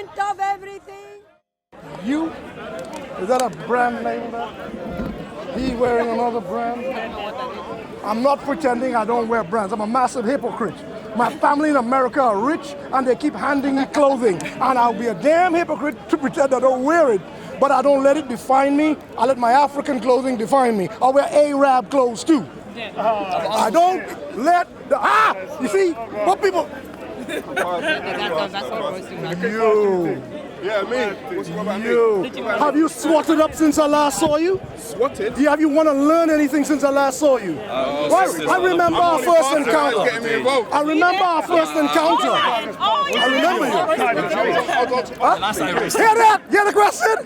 of everything. You? Is that a brand name there? He wearing another brand? I'm not pretending I don't wear brands. I'm a massive hypocrite. My family in America are rich and they keep handing me clothing. And I'll be a damn hypocrite to pretend I don't wear it. But I don't let it define me. I let my African clothing define me. I wear Arab clothes too. I don't let the, you see, what people, you. Yeah, me. What's about You. Have you swatted up since I last saw you? Swatted? Have you want to learn anything since I last saw you? I remember our first encounter. I remember our first encounter. I remember you. Hear that? Hear the question?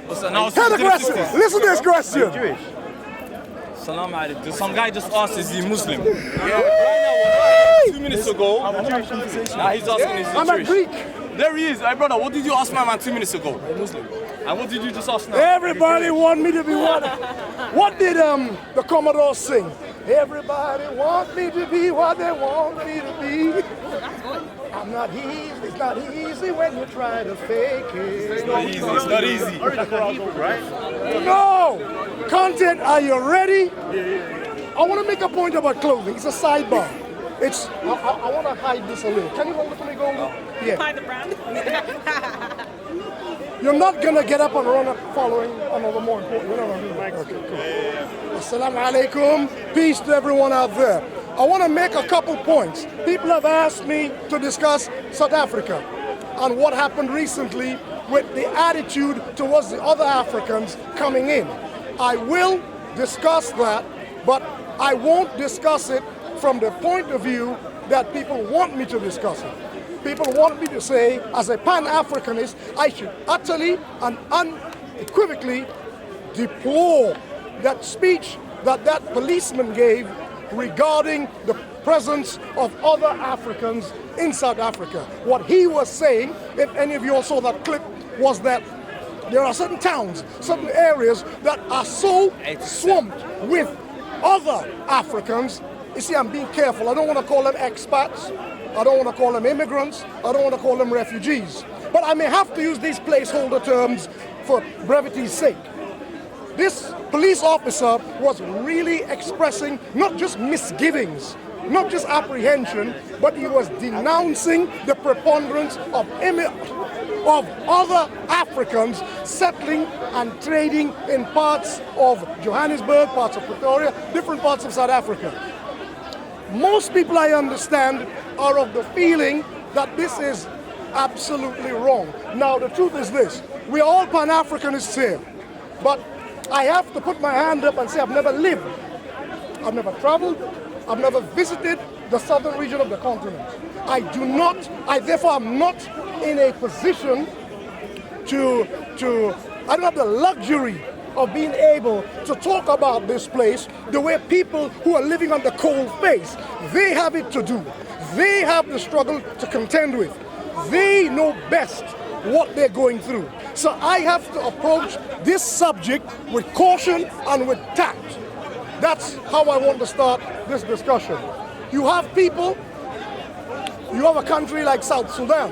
Hear the question. Listen to this question. Salam alaikum. Some guy just asked, is he Muslim? 2 minutes ago, now he's asking, is he I'm a Jewish? Greek. There he is. Hey, brother, what did you ask my man 2 minutes ago? Muslim. And what did you just ask now? Everybody want me to be what? What did the Commodore sing? Everybody want me to be what they want me to be. I'm not easy. It's not easy when you try to fake it. It's not easy. It's not easy. Right? No! Content, are you ready? I want to make a point about clothing. It's a sidebar. I want to hide this a little. Can you hold it for me, Goldie? Yeah. Hide the brand. You're not going to get up and run up following another more important. You know what I mean? Okay, cool. Assalamu alaikum. Peace to everyone out there. I want to make a couple points. People have asked me to discuss South Africa and what happened recently with the attitude towards the other Africans coming in. I will discuss that, but I won't discuss it from the point of view that people want me to discuss it. People want me to say, as a Pan-Africanist, I should utterly and unequivocally deplore that speech that policeman gave regarding the presence of other Africans in South Africa. What he was saying, if any of you all saw that clip, was that there are certain towns, certain areas that are so swamped with other Africans. You see, I'm being careful. I don't want to call them expats. I don't want to call them immigrants. I don't want to call them refugees. But I may have to use these placeholder terms for brevity's sake. This police officer was really expressing not just misgivings, not just apprehension, but he was denouncing the preponderance of other Africans settling and trading in parts of Johannesburg, parts of Pretoria, different parts of South Africa. Most people, I understand, are of the feeling that this is absolutely wrong. Now, the truth is this. We are all Pan-Africanists here, but I have to put my hand up and say I've never lived, I've never traveled, I've never visited the southern region of the continent. I therefore am not in a position I don't have the luxury of being able to talk about this place the way people who are living on the cold face. They have it to do. They have the struggle to contend with. They know best what they're going through. So I have to approach this subject with caution and with tact. That's how I want to start this discussion. You have a country like South Sudan,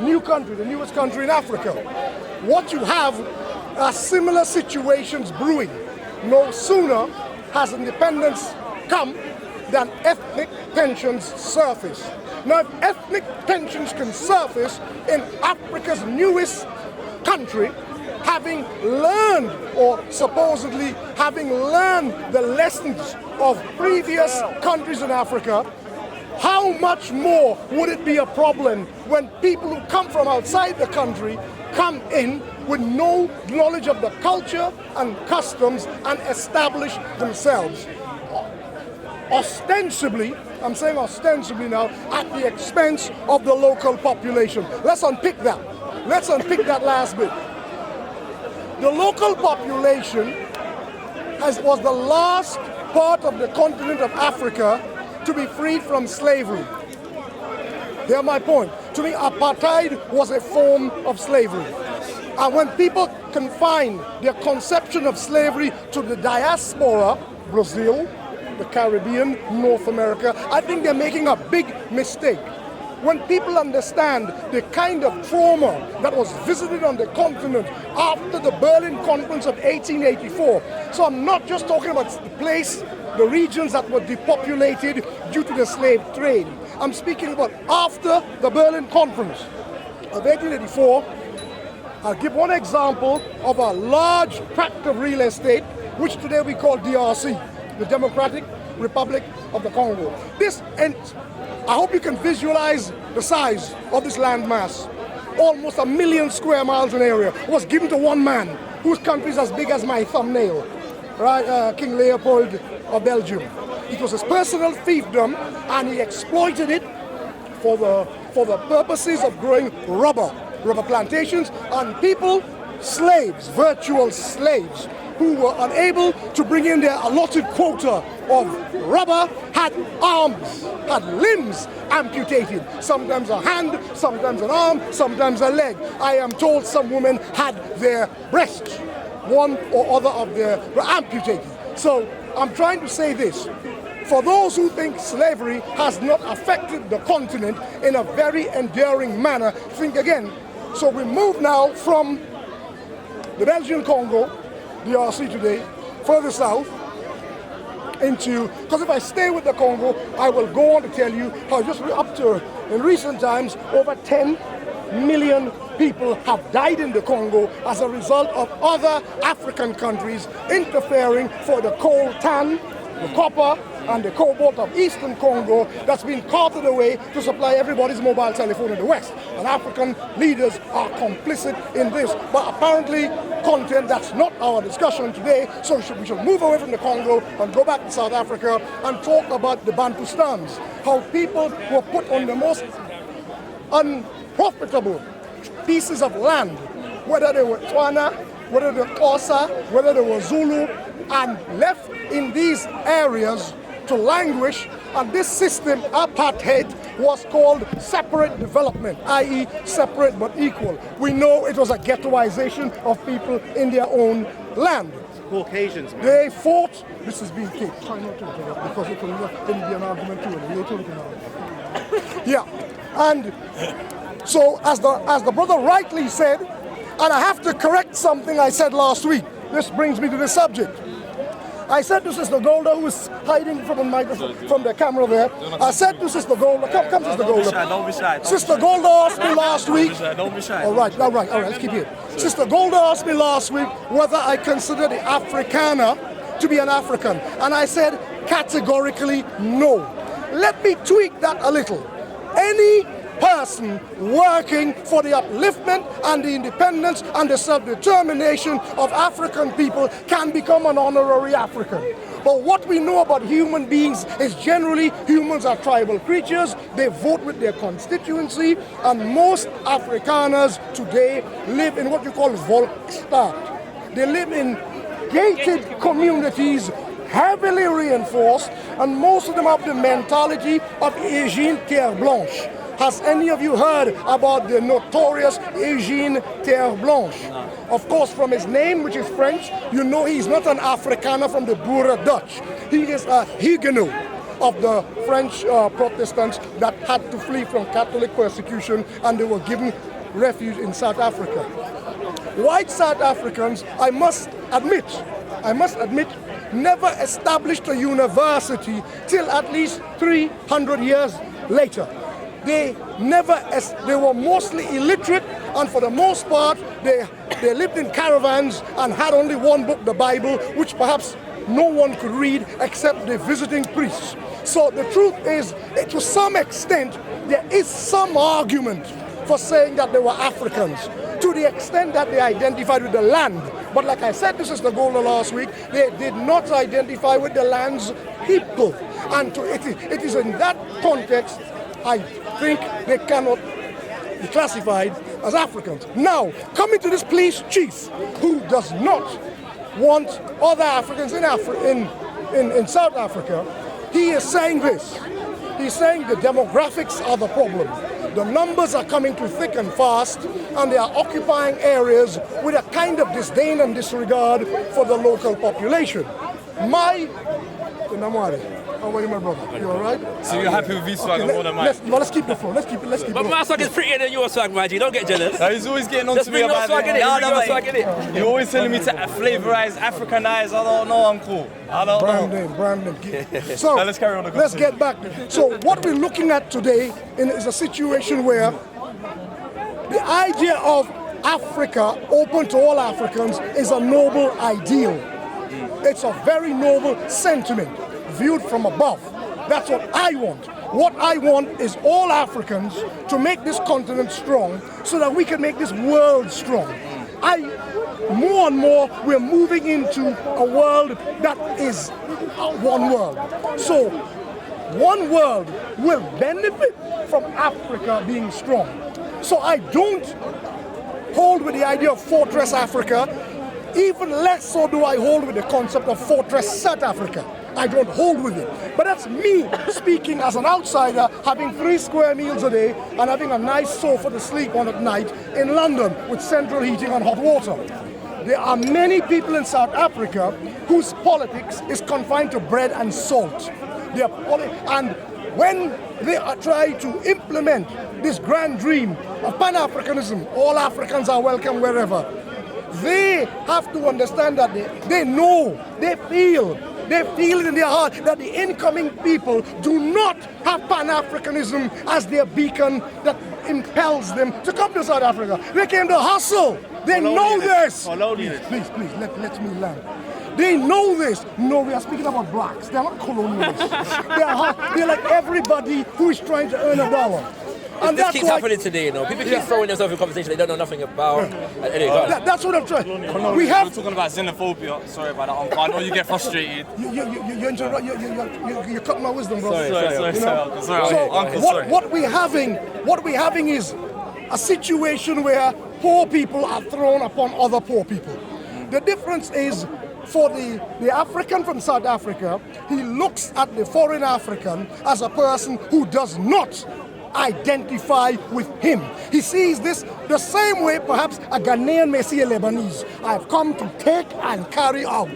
new country, the newest country in Africa. What you have are similar situations brewing. No sooner has independence come than ethnic tensions surface. Now, if ethnic tensions can surface in Africa's newest country, having learned, or supposedly having learned the lessons of previous countries in Africa, how much more would it be a problem when people who come from outside the country come in with no knowledge of the culture and customs and establish themselves? Ostensibly, I'm saying ostensibly now, at the expense of the local population. Let's unpick that. Let's unpick that last bit. The local population was the last part of the continent of Africa to be freed from slavery. Hear my point. To me, apartheid was a form of slavery. And when people confine their conception of slavery to the diaspora, Brazil, the Caribbean, North America, I think they're making a big mistake. when people understand the kind of trauma that was visited on the continent after the Berlin Conference of 1884. So I'm not just talking about the place, the regions that were depopulated due to the slave trade. I'm speaking about after the Berlin Conference of 1884. I'll give one example of a large tract of real estate, which today we call DRC, the Democratic Republic of the Congo. And I hope you can visualize the size of this landmass. Almost 1 million square miles in area was given to one man, whose country is as big as my thumbnail, right? King Leopold of Belgium. It was his personal fiefdom, and he exploited it for the purposes of growing rubber plantations, and people, slaves, virtual slaves, who were unable to bring in their allotted quota of rubber, had arms, had limbs amputated. Sometimes a hand, sometimes an arm, sometimes a leg. I am told some women had their breasts, one or other of their, were amputated. So I'm trying to say this. For those who think slavery has not affected the continent in a very enduring manner, think again. So we move now from the Belgian Congo, DRC today, further south into, because if I stay with the Congo, I will go on to tell you how just up to, in recent times, over 10 million people have died in the Congo as a result of other African countries interfering for the coltan, the copper, and the cobalt of Eastern Congo that's been carted away to supply everybody's mobile telephone in the West. And African leaders are complicit in this. But apparently, content, that's not our discussion today, so we should move away from the Congo and go back to South Africa and talk about the Bantustans, how people were put on the most unprofitable pieces of land, whether they were Tswana, whether they were Kosa, whether they were Zulu, and left in these areas to languish, and this system, apartheid, was called separate development, i.e. separate but equal. We know it was a ghettoization of people in their own land. Caucasians, man. They fought, this is being taped, try not to interrupt, because it will be an argument too. Yeah, and so as the brother rightly said, and I have to correct something I said last week, this brings me to the subject. I said to Sister Golda, who is hiding from the microphone, from the camera there, I said to Sister Golda, come Sister Golda. Don't be shy. Sister Golda asked me last week. Don't be shy. All right, let's keep it. Sister Golda asked me last week whether I consider the Afrikaner to be an African. And I said categorically no. Let me tweak that a little. Any person working for the upliftment and the independence and the self-determination of African people can become an honorary African. But what we know about human beings is generally humans are tribal creatures. They vote with their constituency, and most Afrikaners today live in what you call Volksstaat. They live in gated communities, heavily reinforced, and most of them have the mentality of Eugène Terre Blanche. Has any of you heard about the notorious Eugène Terre Blanche? No. Of course, from his name, which is French, you know he's not an Afrikaner from the Boer Dutch. He is a Huguenot of the French Protestants that had to flee from Catholic persecution, and they were given refuge in South Africa. White South Africans, I must admit, never established a university till at least 300 years later. They were mostly illiterate, and for the most part, they lived in caravans and had only one book, the Bible, which perhaps no one could read except the visiting priests. So the truth is, to some extent, there is some argument for saying that they were Africans, to the extent that they identified with the land. But like I said, this is the goal of last week, they did not identify with the land's people. And it is in that context I think they cannot be classified as Africans. Now, coming to this police chief who does not want other Africans in South Africa, he is saying this. He's saying the demographics are the problem. The numbers are coming too thick and fast, and they are occupying areas with a kind of disdain and disregard for the local population. How are you, my brother? You all right? So you're happy with his swag more than mine? Let's keep the flow. Let's keep it. But my swag is prettier than your swag, my G. Don't get jealous. He's always getting on Just to me bring your about swag in it. Bring your swag in it. You're always telling me to flavorize, Africanize. I don't know, uncle. I don't know. Brand name. So Now let's carry on the let's conversation. get back. So what we're looking at today is a situation where the idea of Africa open to all Africans is a noble ideal. It's a very noble sentiment viewed from above. That's what I want. What I want is all Africans to make this continent strong so that we can make this world strong. More and more, we're moving into a world that is one world. So, one world will benefit from Africa being strong. So I don't hold with the idea of Fortress Africa. Even less so do I hold with the concept of Fortress South Africa. I don't hold with it. But that's me speaking as an outsider, having 3 square meals a day and having a nice sofa to sleep on at night in London with central heating and hot water. There are many people in South Africa whose politics is confined to bread and salt. And when they are trying to implement this grand dream of Pan-Africanism, all Africans are welcome wherever, they have to understand that they know, they feel it in their heart that the incoming people do not have Pan-Africanism as their beacon that impels them to come to South Africa. They came to hustle. They know this. Please, let me land. They know this. No, we are speaking about blacks. They're not colonialists. They're like everybody who is trying to earn a dollar. And this keeps happening today, you know. People keep throwing themselves in conversation they don't know nothing about. Anyway, that's what I'm trying. We're talking about xenophobia. Sorry about that, uncle. I know you get frustrated. You cut my wisdom, bro. Sorry. What we're having is a situation where poor people are thrown upon other poor people. The difference is, for the African from South Africa, he looks at the foreign African as a person who does not identify with him. He sees this the same way perhaps a Ghanaian may see a Lebanese. I've come to take and carry out.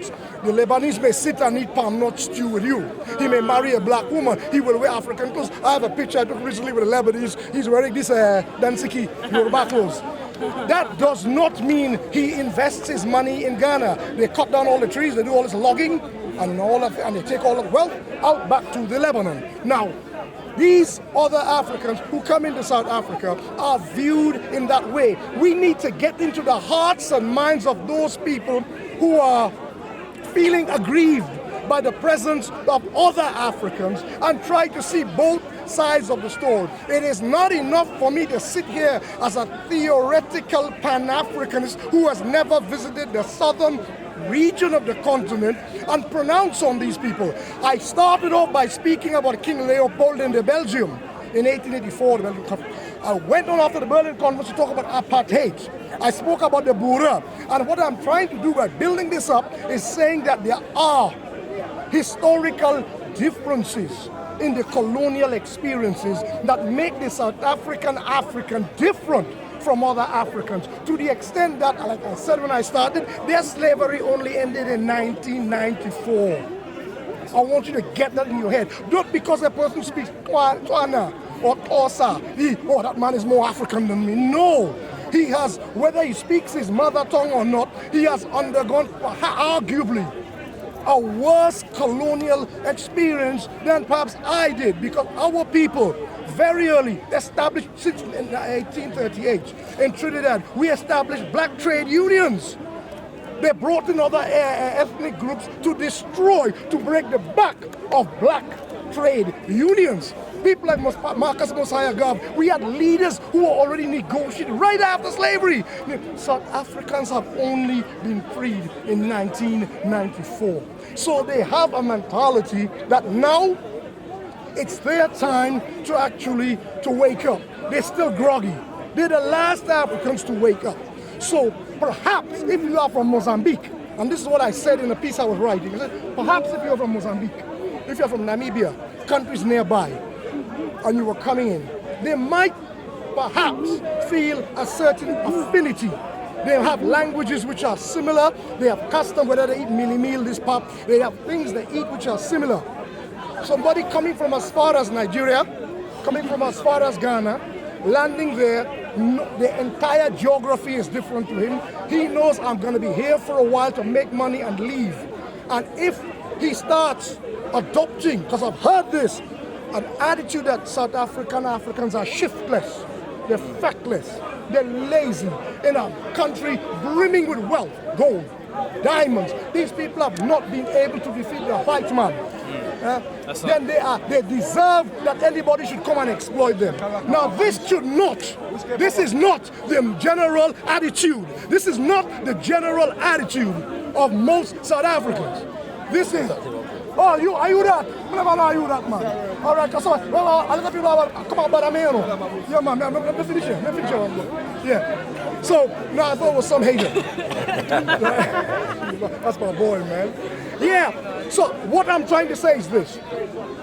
The Lebanese may sit and eat palm nut stew with you. He may marry a black woman. He will wear African clothes. I have a picture I took recently with a Lebanese. He's wearing this Dansiki Yoruba clothes. That does not mean he invests his money in Ghana. They cut down all the trees, they do all this logging, and they take all of the wealth out back to the Lebanon. Now, these other Africans who come into South Africa are viewed in that way. We need to get into the hearts and minds of those people who are feeling aggrieved by the presence of other Africans and try to see both sides of the story. It is not enough for me to sit here as a theoretical Pan-Africanist who has never visited the southern region of the continent and pronounce on these people. I started off by speaking about King Leopold in Belgium in 1884. The Belgian Conference. I went on after the Berlin Conference to talk about apartheid. I spoke about the Boer. And what I'm trying to do by building this up is saying that there are historical differences in the colonial experiences that make the South African different from other Africans, to the extent that, like I said when I started, their slavery only ended in 1994. I want you to get that in your head. Not because a person speaks Tswana or Xhosa, that man is more African than me. No. He has, whether he speaks his mother tongue or not, he has undergone, arguably, a worse colonial experience than perhaps I did, because our people very early established, since 1838 in Trinidad, we established black trade unions. They brought in other ethnic groups to destroy, to break the back of black trade unions. People like Marcus Mosiah Gov, we had leaders who were already negotiating right after slavery. South Africans have only been freed in 1994. So they have a mentality that now it's their time to actually wake up. They're still groggy. They're the last Africans to wake up. So perhaps if you are from Mozambique, and this is what I said in a piece I was writing, I said, perhaps if you're from Mozambique, if you're from Namibia, countries nearby, and you were coming in, they might perhaps feel a certain affinity. They have languages which are similar. They have custom, whether they eat mealie meal, this pap, they have things they eat which are similar. somebody coming from as far as Nigeria, coming from as far as Ghana, landing there, the entire geography is different to him. He knows I'm going to be here for a while to make money and leave. And if he starts adopting, because I've heard this, an attitude that South Africans are shiftless, they're feckless, they're lazy, in a country brimming with wealth, gold, diamonds. These people have not been able to defeat the white man. Then they deserve that anybody should come and exploit them. Now this is not the general attitude. This is not the general attitude of most South Africans. This is, are you that? Are you that, man? All right, so, well, a lot of people come out by the man. Yeah, man, let me finish it. Yeah. So, no, I thought it was some hater. That's my boy, man. Yeah, so what I'm trying to say is this.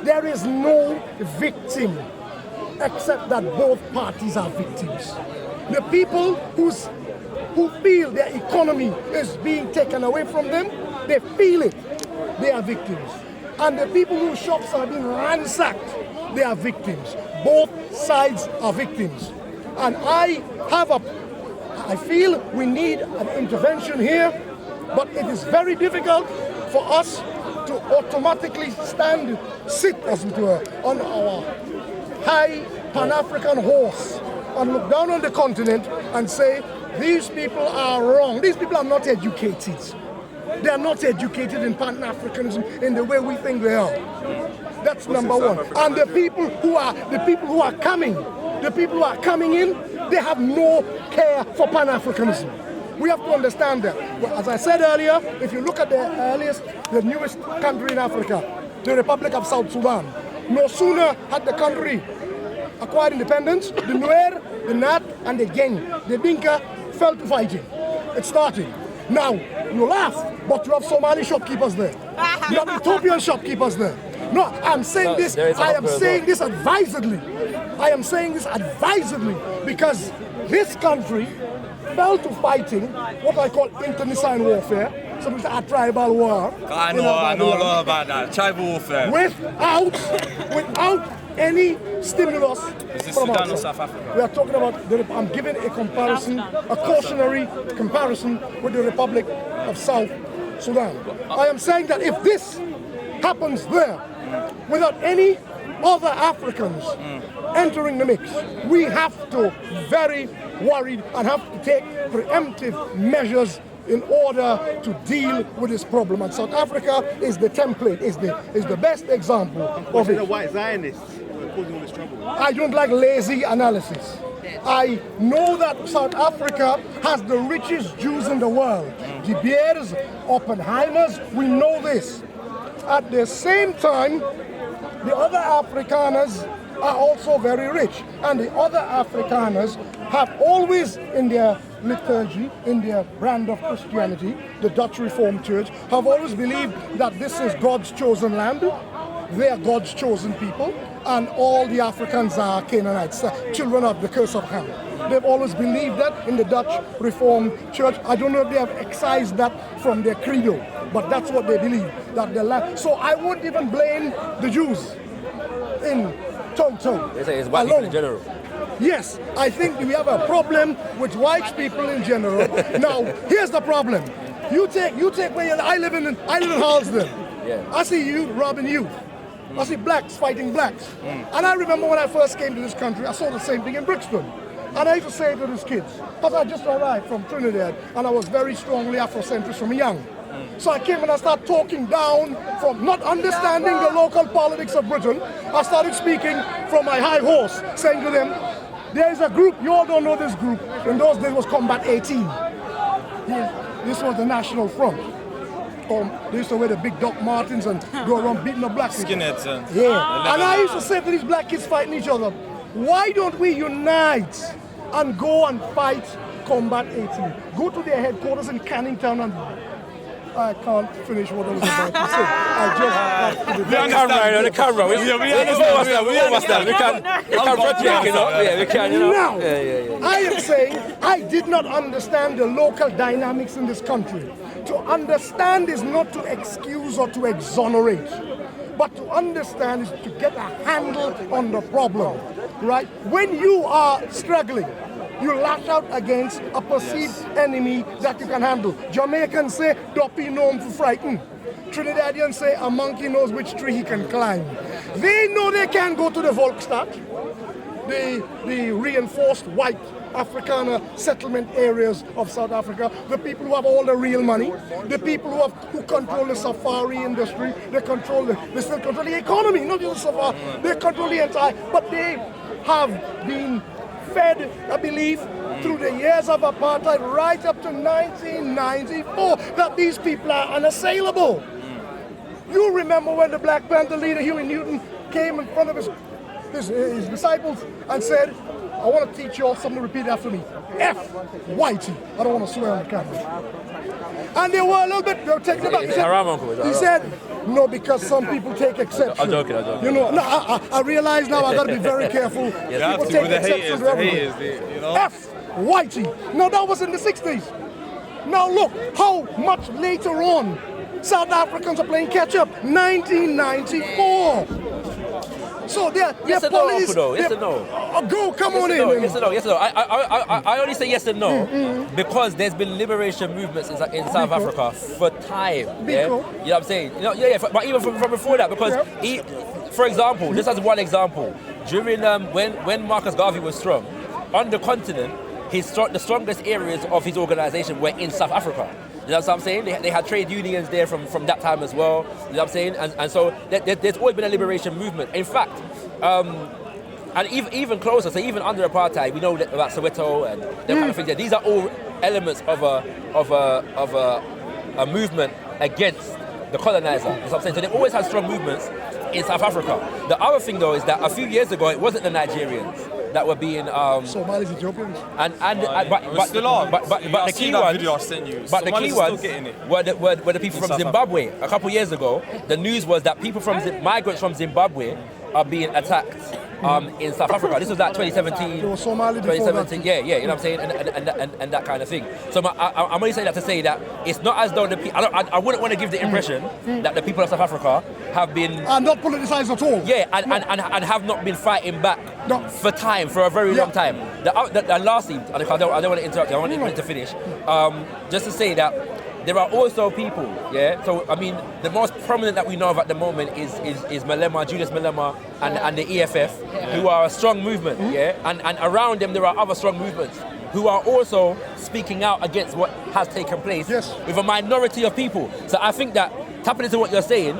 There is no victim except that both parties are victims. The people who feel their economy is being taken away from them, they feel it, they are victims. And the people whose shops are being ransacked, they are victims. Both sides are victims. And I feel we need an intervention here, but it is very difficult for us to automatically sit as it were, on our high Pan-African horse and look down on the continent and say, these people are wrong. These people are not educated. They are not educated in Pan-Africanism in the way we think they are. That's number one. And the people who are coming in, they have no care for Pan-Africanism. We have to understand that. Well, as I said earlier, if you look at the newest country in Africa, the Republic of South Sudan, no sooner had the country acquired independence, the Nuer, the Nat, and the Geng, the Dinka, fell to fighting. It started. Now, you laugh, but you have Somali shopkeepers there. You have Ethiopian shopkeepers there. No, I'm saying this, I am saying this advisedly. I am saying this advisedly because this country fell to fighting what I call internecine warfare, so it's a tribal war. I know about that. Tribal warfare. Without any stimulus from Sudan or South Africa? We are talking about, I'm giving a comparison, a cautionary comparison with the Republic of South Sudan. I am saying that if this happens there, without any other Africans entering the mix, we have to very worried and have to take preemptive measures in order to deal with this problem. And South Africa is the template, is the best example of it. The white Zionists causing all this trouble. I don't like lazy analysis. I know that South Africa has the richest Jews in the world. De Beers, Oppenheimers, we know this. At the same time, the other Afrikaners are also very rich. And the other Afrikaners have always in their liturgy, in their brand of Christianity, the Dutch Reformed Church, have always believed that this is God's chosen land. They are God's chosen people. And all the Africans are Canaanites, children of the curse of Ham. They've always believed that in the Dutch Reformed Church. I don't know if they have excised that from their credo, but that's what they believe. That the land. So I wouldn't even blame the Jews in toto. They say it's white people in general. Yes, I think we have a problem with white people in general. Now, here's the problem. You take where I live in Harlesden. Yeah. I see youth robbing youth. I see blacks fighting blacks. And I remember when I first came to this country, I saw the same thing in Brixton. And I used to say to these kids, because I just arrived from Trinidad, and I was very strongly Afrocentrist from young. So I came and I started talking down from not understanding the local politics of Britain. I started speaking from my high horse, saying to them, there is a group, you all don't know this group, in those days was Combat 18. This was the National Front. They used to wear the big Doc Martens and go around beating the black kids. Skinheads. Yeah. And I used to say to these black kids fighting each other, why don't we unite and go and fight Combat 18? Go to their headquarters in Cannington and I can't finish what I was about to say. I just have to On the camera. We understand. We can project, you know. Yeah, we can, you know. Now, Yeah. I am saying I did not understand the local dynamics in this country. To understand is not to excuse or to exonerate. but to understand is to get a handle on the problem, right? When you are struggling, you lash out against a perceived enemy that you can handle. Jamaicans say, "Doppy known for frighten." Trinidadians say, "A monkey knows which tree he can climb." They know they can go to the Volksstadt, the reinforced white Afrikaner settlement areas of South Africa, the people who have all the real money, the people who control the safari industry, they still control the economy, not just the safari, they control the entire, but they have been fed, I believe, through the years of apartheid right up to 1994, that these people are unassailable. You remember when the Black Panther leader Huey Newton came in front of his disciples and said, "I want to teach you all something, repeat after me. F, Whitey." I don't want to swear on the camera. And they were a little bit, they were taken aback. He said, "No, because some people take exception." I'm joking. You know, no, I realize now I got to be very careful. People take exception to everything. F, Whitey. No, that was in the 60s. Now look, how much later on South Africans are playing catch up. 1994. So they're Yes or no, police. Uncle, though? Yes or no? Go, come on Yes or no? in. Yes or no? Yes or no? I only say yes and no because there's been liberation movements in South Africa for time. Yeah? You know what I'm saying? You know, but even from before that, because for example, just as one example, during when Marcus Garvey was strong on the continent, the strongest areas of his organization were in South Africa. You know what I'm saying? They had trade unions there from that time as well. You know what I'm saying? And so there's always been a liberation movement. In fact, and even closer, so even under apartheid, we know that about Soweto and them kind of things. These are all elements of a movement against the colonizer. You know what I'm saying? So they always had strong movements in South Africa. The other thing though is that a few years ago it wasn't the Nigerians that were being Somalis, Ethiopians, but still are. But the key ones, video I sent you. but the key ones were the people from Zimbabwe. A couple years ago, the news was that people migrants from Zimbabwe are being attacked in South Africa. This was like 2017. There was Somali 2017, yeah, you know what I'm saying, and that kind of thing. So I'm only saying that to say that it's not as though I wouldn't want to give the impression that the people of South Africa have been not politicized at all. Yeah, and have not been fighting back for time, for a very long time. And lastly, I don't want to interrupt you, I want to finish. Just to say that there are also people, yeah. So I mean, the most prominent that we know of at the moment is Malema, Julius Malema, and the EFF, who are a strong movement, yeah. And around them there are other strong movements who are also speaking out against what has taken place with a minority of people. So I think that tapping into what you're saying,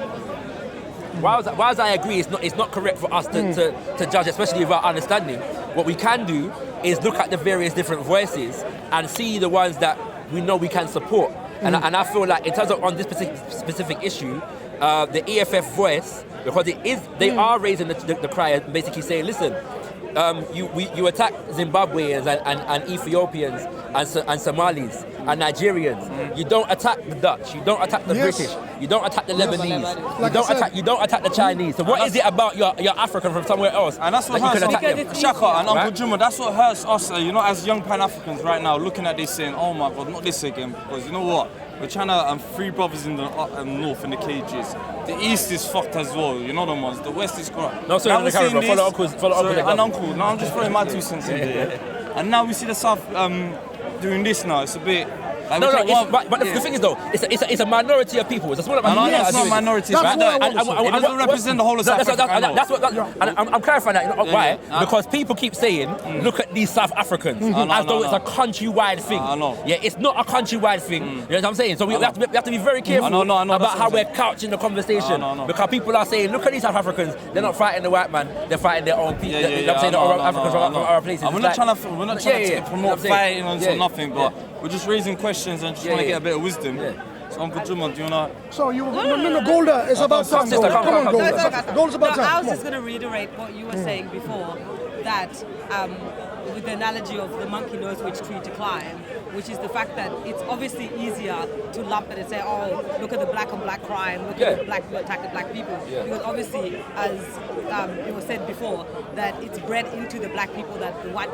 whilst I agree, it's not correct for us to judge, especially without understanding. What we can do is look at the various different voices and see the ones that we know we can support. And I feel like in terms of on this specific issue, the EFF voice, because they are raising the cry and basically saying, listen, you attack Zimbabweans and Ethiopians and Somalis and Nigerians. You don't attack the Dutch. You don't attack the British. You don't attack the Lebanese. You don't attack the Chinese. So what is it about your African from somewhere else? And that's what hurts Shaka and Uncle Juma. That's what hurts us, as young Pan-Africans right now, looking at this saying, "Oh my God, not this again." Because you know what? We're trying to free brothers in the north in the cages. The east is fucked as well. You know them ones. The west is corrupt. No, sorry, the camera, follow Uncle. And Uncle. No, I'm just throwing my 2 cents in there. And now we see the South doing this now. It's a bit. Like but the thing is though, it's a minority of people. It's a smaller minority. It's not minorities. It doesn't represent the whole of South Africa. That's what. I'm clarifying that. You know why? Because people keep saying, "Look at these South Africans," as though it's a countrywide thing. Yeah, it's not a countrywide thing. You know what I'm saying? So we have to be very careful about how we're couching the conversation. Because people are saying, "Look at these South Africans. They're not fighting the white man. They're fighting their own people." You know what I'm saying? The Africans from other places. We're not trying to promote fighting or nothing, but we're just raising questions and just trying to get a bit of wisdom. So Uncle Juma, do you wanna? So you no, Golda, it's about time. Come on, Golda. Golda's about time. I was just going to reiterate what you were saying before, that with the analogy of the monkey knows which tree to climb, which is the fact that it's obviously easier to lump it and say, oh, look at the black on black crime, look at the black people attacking black people. Because obviously, as it was said before, that it's bred into the black people that the white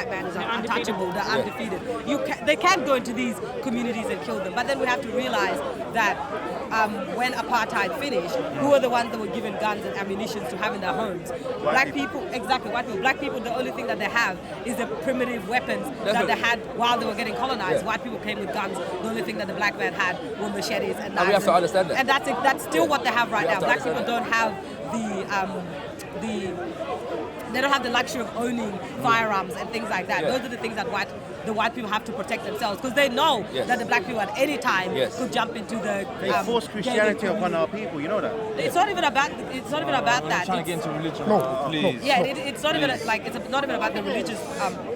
man is untouchable, they're undefeated. They can't go into these communities and kill them. But then we have to realize that when apartheid finished, who are the ones that were given guns and ammunition to have in their homes? Black people, exactly, white people. Black people, the only thing that they have is the primitive weapons that they had while they were getting colonized. White people came with guns. The only thing that the black man had were machetes and knives. And we have to understand that. And that's still what they have right now. Black people don't have they don't have the luxury of owning firearms and things like that. Those are the things that the white people have to protect themselves, because they know that the black people at any time could jump into the. They force Christianity upon our people. You know that. It's not even about. It's not even about that. Trying to get into religion. Please. Yeah, it's not even like it's not even about the religious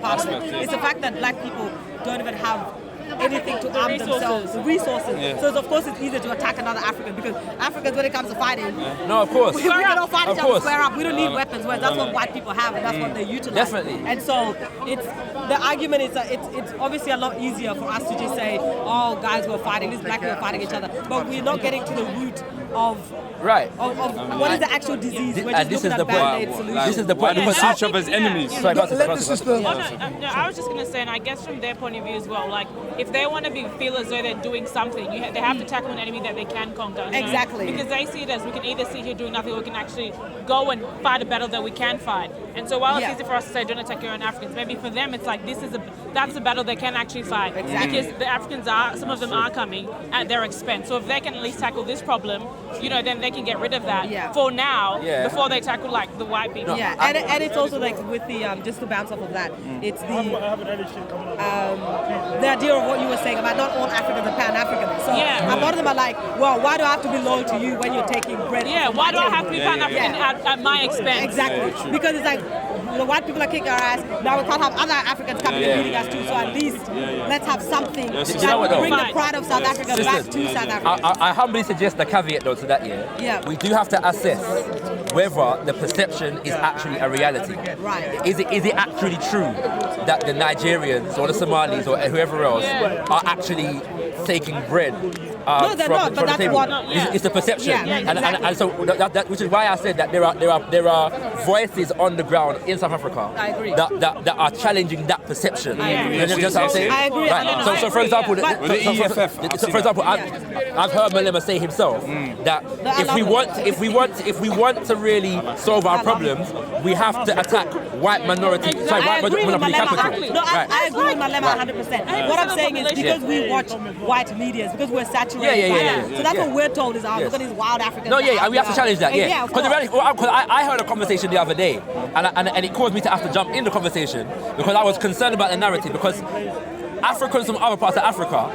part of it. It's the fact that black people don't even have anything to arm themselves, the resources. So of course it's easier to attack another African, because Africans, when it comes to fighting, no, of course, we can all fight each other, square up. We don't need No. weapons. Whereas that's what white people have, and that's what they utilize. Definitely. And so it's the argument is that it's obviously a lot easier for us to just say, oh, guys, we're fighting. These black people are fighting each other, but we're not getting to the root of what is the actual disease. We're just this looking is at the point. band-aid solutions. This is the point. Because Because each of us enemies. Sorry, go on, Let the sister. No, I was just going to say, and I guess from their point of view as well, like, if they want to feel as though they're doing something, they have to tackle an enemy that they can conquer. you know? Exactly. Because they see it as we can either sit here doing nothing, or we can actually go and fight a battle that we can fight. And so while it's easy for us to say, don't attack your own Africans, maybe for them it's like, that's a battle they can actually fight. Exactly. Because the Africans some of them are coming at their expense. So if they can at least tackle this problem, then they can get rid of that for now, before they tackle like the white people. Yeah, and it's also like with the just to bounce off of that, it's the idea of what you were saying about not all Africans are Pan-Africans. So a lot of them are like, well, why do I have to be loyal to you when you're taking bread? Yeah, why do I have to be Pan-African at my expense? Exactly, because it's like the white people are kicking our ass. Now we can't have other Africans coming and beating us too. So at least let's have something that will bring the pride of South Africa back to South Africa. I humbly suggest the caveat though to that. We do have to assess whether the perception is actually a reality. Right. Is it actually true that the Nigerians or the Somalis or whoever else are actually taking bread No, they're not, but from the that's table? what. It's the perception, and so that which is why I said that there are voices on the ground in South Africa. I agree. That are challenging that perception. I agree. You know what I'm saying? I agree. Right. So for example, I've heard Malema say himself that if we want to really solve our problems, we have to attack white minority capital. No, I agree with Malema 100%. What I'm saying is because we watch white media, it's because we're saturated by that. So that's what we're told is, look at these wild Africans. No, we have to challenge that, Because I heard a conversation the other day, and it caused me to have to jump in the conversation because I was concerned about the narrative, because Africans from other parts of Africa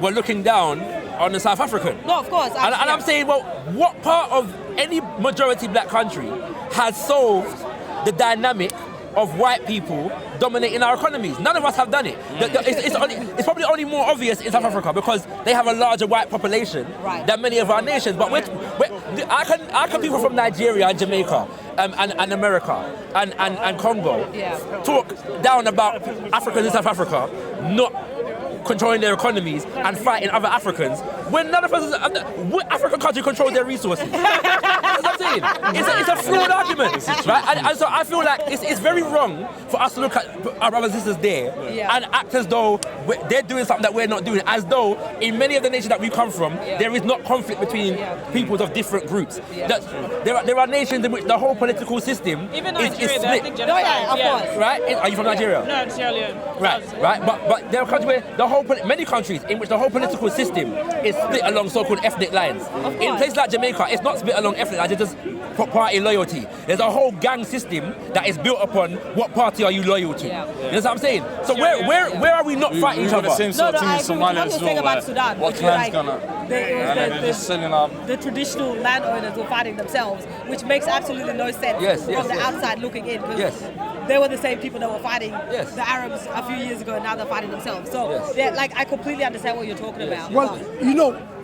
were looking down on the South African. No, of course. And I'm saying, well, what part of any majority black country has solved the dynamic of white people dominating our economies? None of us have done it. It's probably only more obvious in South Africa because they have a larger white population than many of our nations. But I can people from Nigeria and Jamaica and America and Congo talk down about Africans in South Africa not controlling their economies and fighting other Africans when none of us, what African country controls their resources? That's what I'm saying. It's a flawed argument, right? And so I feel like it's very wrong for us to look at our brothers and sisters there and act as though they're doing something that we're not doing, as though in many of the nations that we come from, there is not conflict between peoples of different groups. There are nations in which the whole political system is split. Of course. Right? Are you from Nigeria? No, Sierra Leone. Right. But there are countries where many countries in which the whole political system is split along so-called ethnic lines. In places like Jamaica, it's not split along ethnic lines, it's just party loyalty. There's a whole gang system that is built upon what party are you loyal to. You know what I'm saying? So where are we not fighting each other? The same sort of thing in Somalia as well. About Sudan, what clan's gonna... The traditional landowners were fighting themselves, which makes absolutely no sense from the outside looking in. They were the same people that were fighting the Arabs a few years ago, and now they're fighting themselves. So, I completely understand what you're talking about. Well,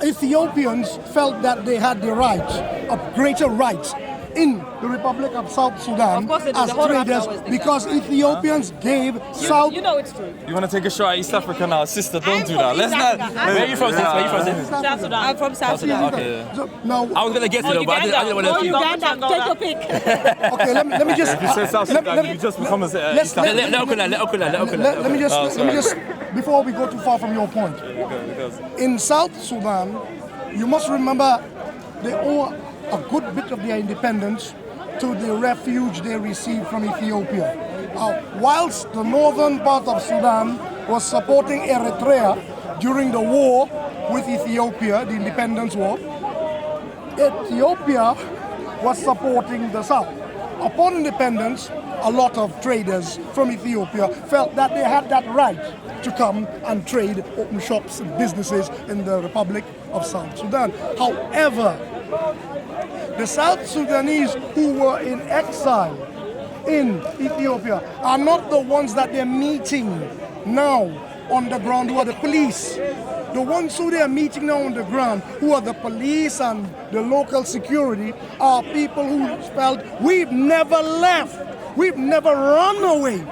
Ethiopians felt that they had the rights, of greater rights, in the Republic of South Sudan Of course they do. as The whole of traders Africa always think because Ethiopians gave South. You know it's true. You want to take a shot at East Africa now? Sister, don't do that. Let's East not. Africa. Where are you from, sis? Where are you from, sis? South Sudan. I'm from South Sudan. Okay. So now, I was gonna guess it, though, but I didn't want Oh, to. Uganda, take your pick. okay, let me just. If you say South Sudan, you just become a East let's- Africa. Let me just, before we go too far from your point. In South Sudan, you must remember they owe a good bit of their independence to the refuge they received from Ethiopia. Whilst the northern part of Sudan was supporting Eritrea during the war with Ethiopia, the independence war, Ethiopia was supporting the south. Upon independence, a lot of traders from Ethiopia felt that they had that right to come and trade, open shops and businesses in the Republic of South Sudan. However, the South Sudanese who were in exile in Ethiopia are not the ones that they're meeting now on the ground, who are the police. The ones who they are meeting now on the ground, who are the police and the local security, are people who felt we've never left, we've never run away,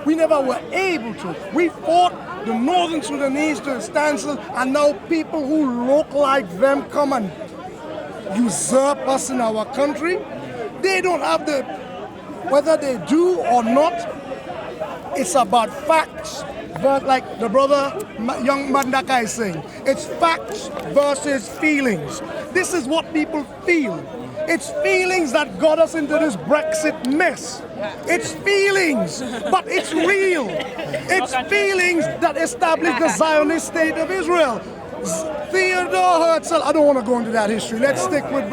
we never were able to. We fought the northern Sudanese to a standstill, and now people who look like them come and usurp us in our country. They don't have the, whether they do or not, it's about facts. But like the brother young Mandaka is saying, it's facts versus feelings. This is what people feel. It's feelings that got us into this Brexit mess. It's feelings, but it's real. It's feelings that established the Zionist state of Israel. Theodore Herzl, I don't want to go into that history. Let's stick with,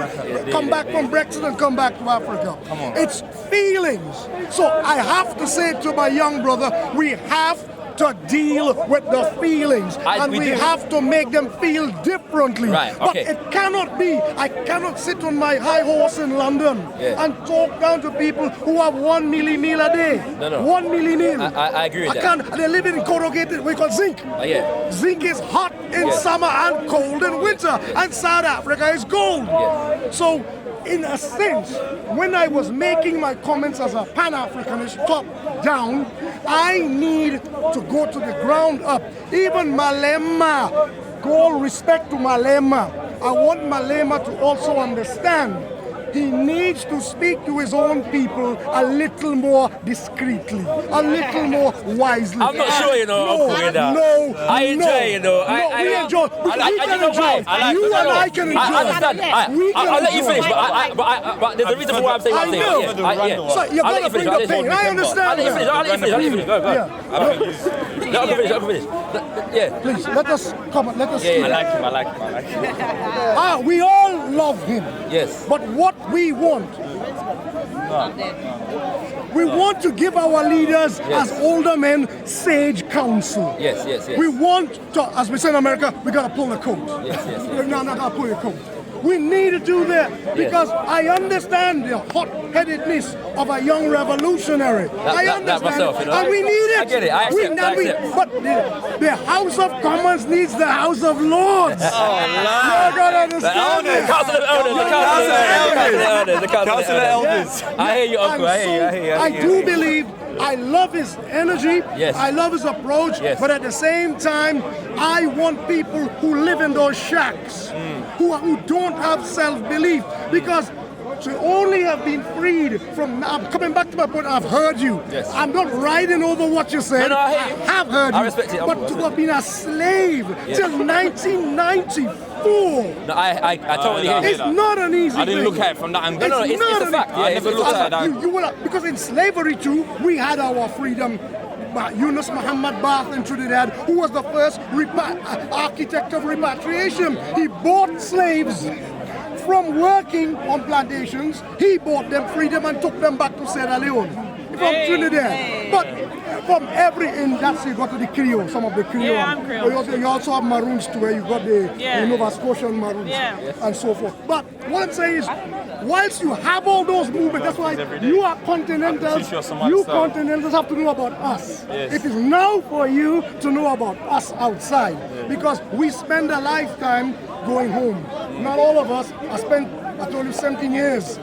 come back from Brexit and come back to Africa. It's feelings. So I have to say to my young brother, we have to deal with the feelings, and we have to make them feel differently. Right, okay. But it cannot be, I cannot sit on my high horse in London and talk down to people who have 1 milli-meal a day. No. 1 milli-meal. I agree with that. I can't, they live in corrugated, we call zinc. Yeah. Zinc is hot in summer and cold in winter, and South Africa is cold. So, in a sense, when I was making my comments as a Pan-Africanist top down, I need to go to the ground up. Even Malema, all respect to Malema, I want Malema to also understand he needs to speak to his own people a little more discreetly, a little more wisely. I'm not sure, you know. I enjoy, you know. We enjoy. We can enjoy. You and I can enjoy. I understand. I'll let you finish, but there's a reason for why I'm saying what I'm saying. So you're going to bring the pain. I understand. I'll let you finish. Go. Let me finish. Yeah. Please, let us comment. Let us I like him. we all love him. Yes. But what we want, we want to give our leaders as older men sage counsel. Yes. We want to, as we say in America, we got to pull the coat. Yes. We're not going to pull the coat. We need to do that because I understand the hot-headedness of a young revolutionary. I understand myself, you know. and we need it. I get it. I accept. But the House of Commons needs the House of Lords. You're going to understand it. Council of Elders. I hear you, Uncle. I hear you. I do believe, I love his energy, I love his approach, but at the same time, I want people who live in those shacks, who don't have self-belief, because to only have been freed from, I'm coming back to my point, I've heard you. Yes. I'm not riding over what you said. No, I have heard you. I respect it, but to have been a slave till 1994. No, I totally hear you. It's not an easy thing. I didn't look at it from that angle. No, it's a fact. I never looked at that. You will, because in slavery too, we had our freedom. Yunus Muhammad Bath in Trinidad, who was the first architect of repatriation. He bought slaves from working on plantations. He bought them freedom and took them back to Sierra Leone from Trinidad. But from every, in that you got to the Creole, some of the Creole. Yeah, I'm Creole. You also have Maroons too, where you got the Nova Scotian Maroons and so forth. But what I'm saying is, whilst you have all those movements, that's why you are continentals. You continentals have to know about us. It is now for you to know about us outside, because we spend a lifetime going home. Not all of us. I told you 17 years.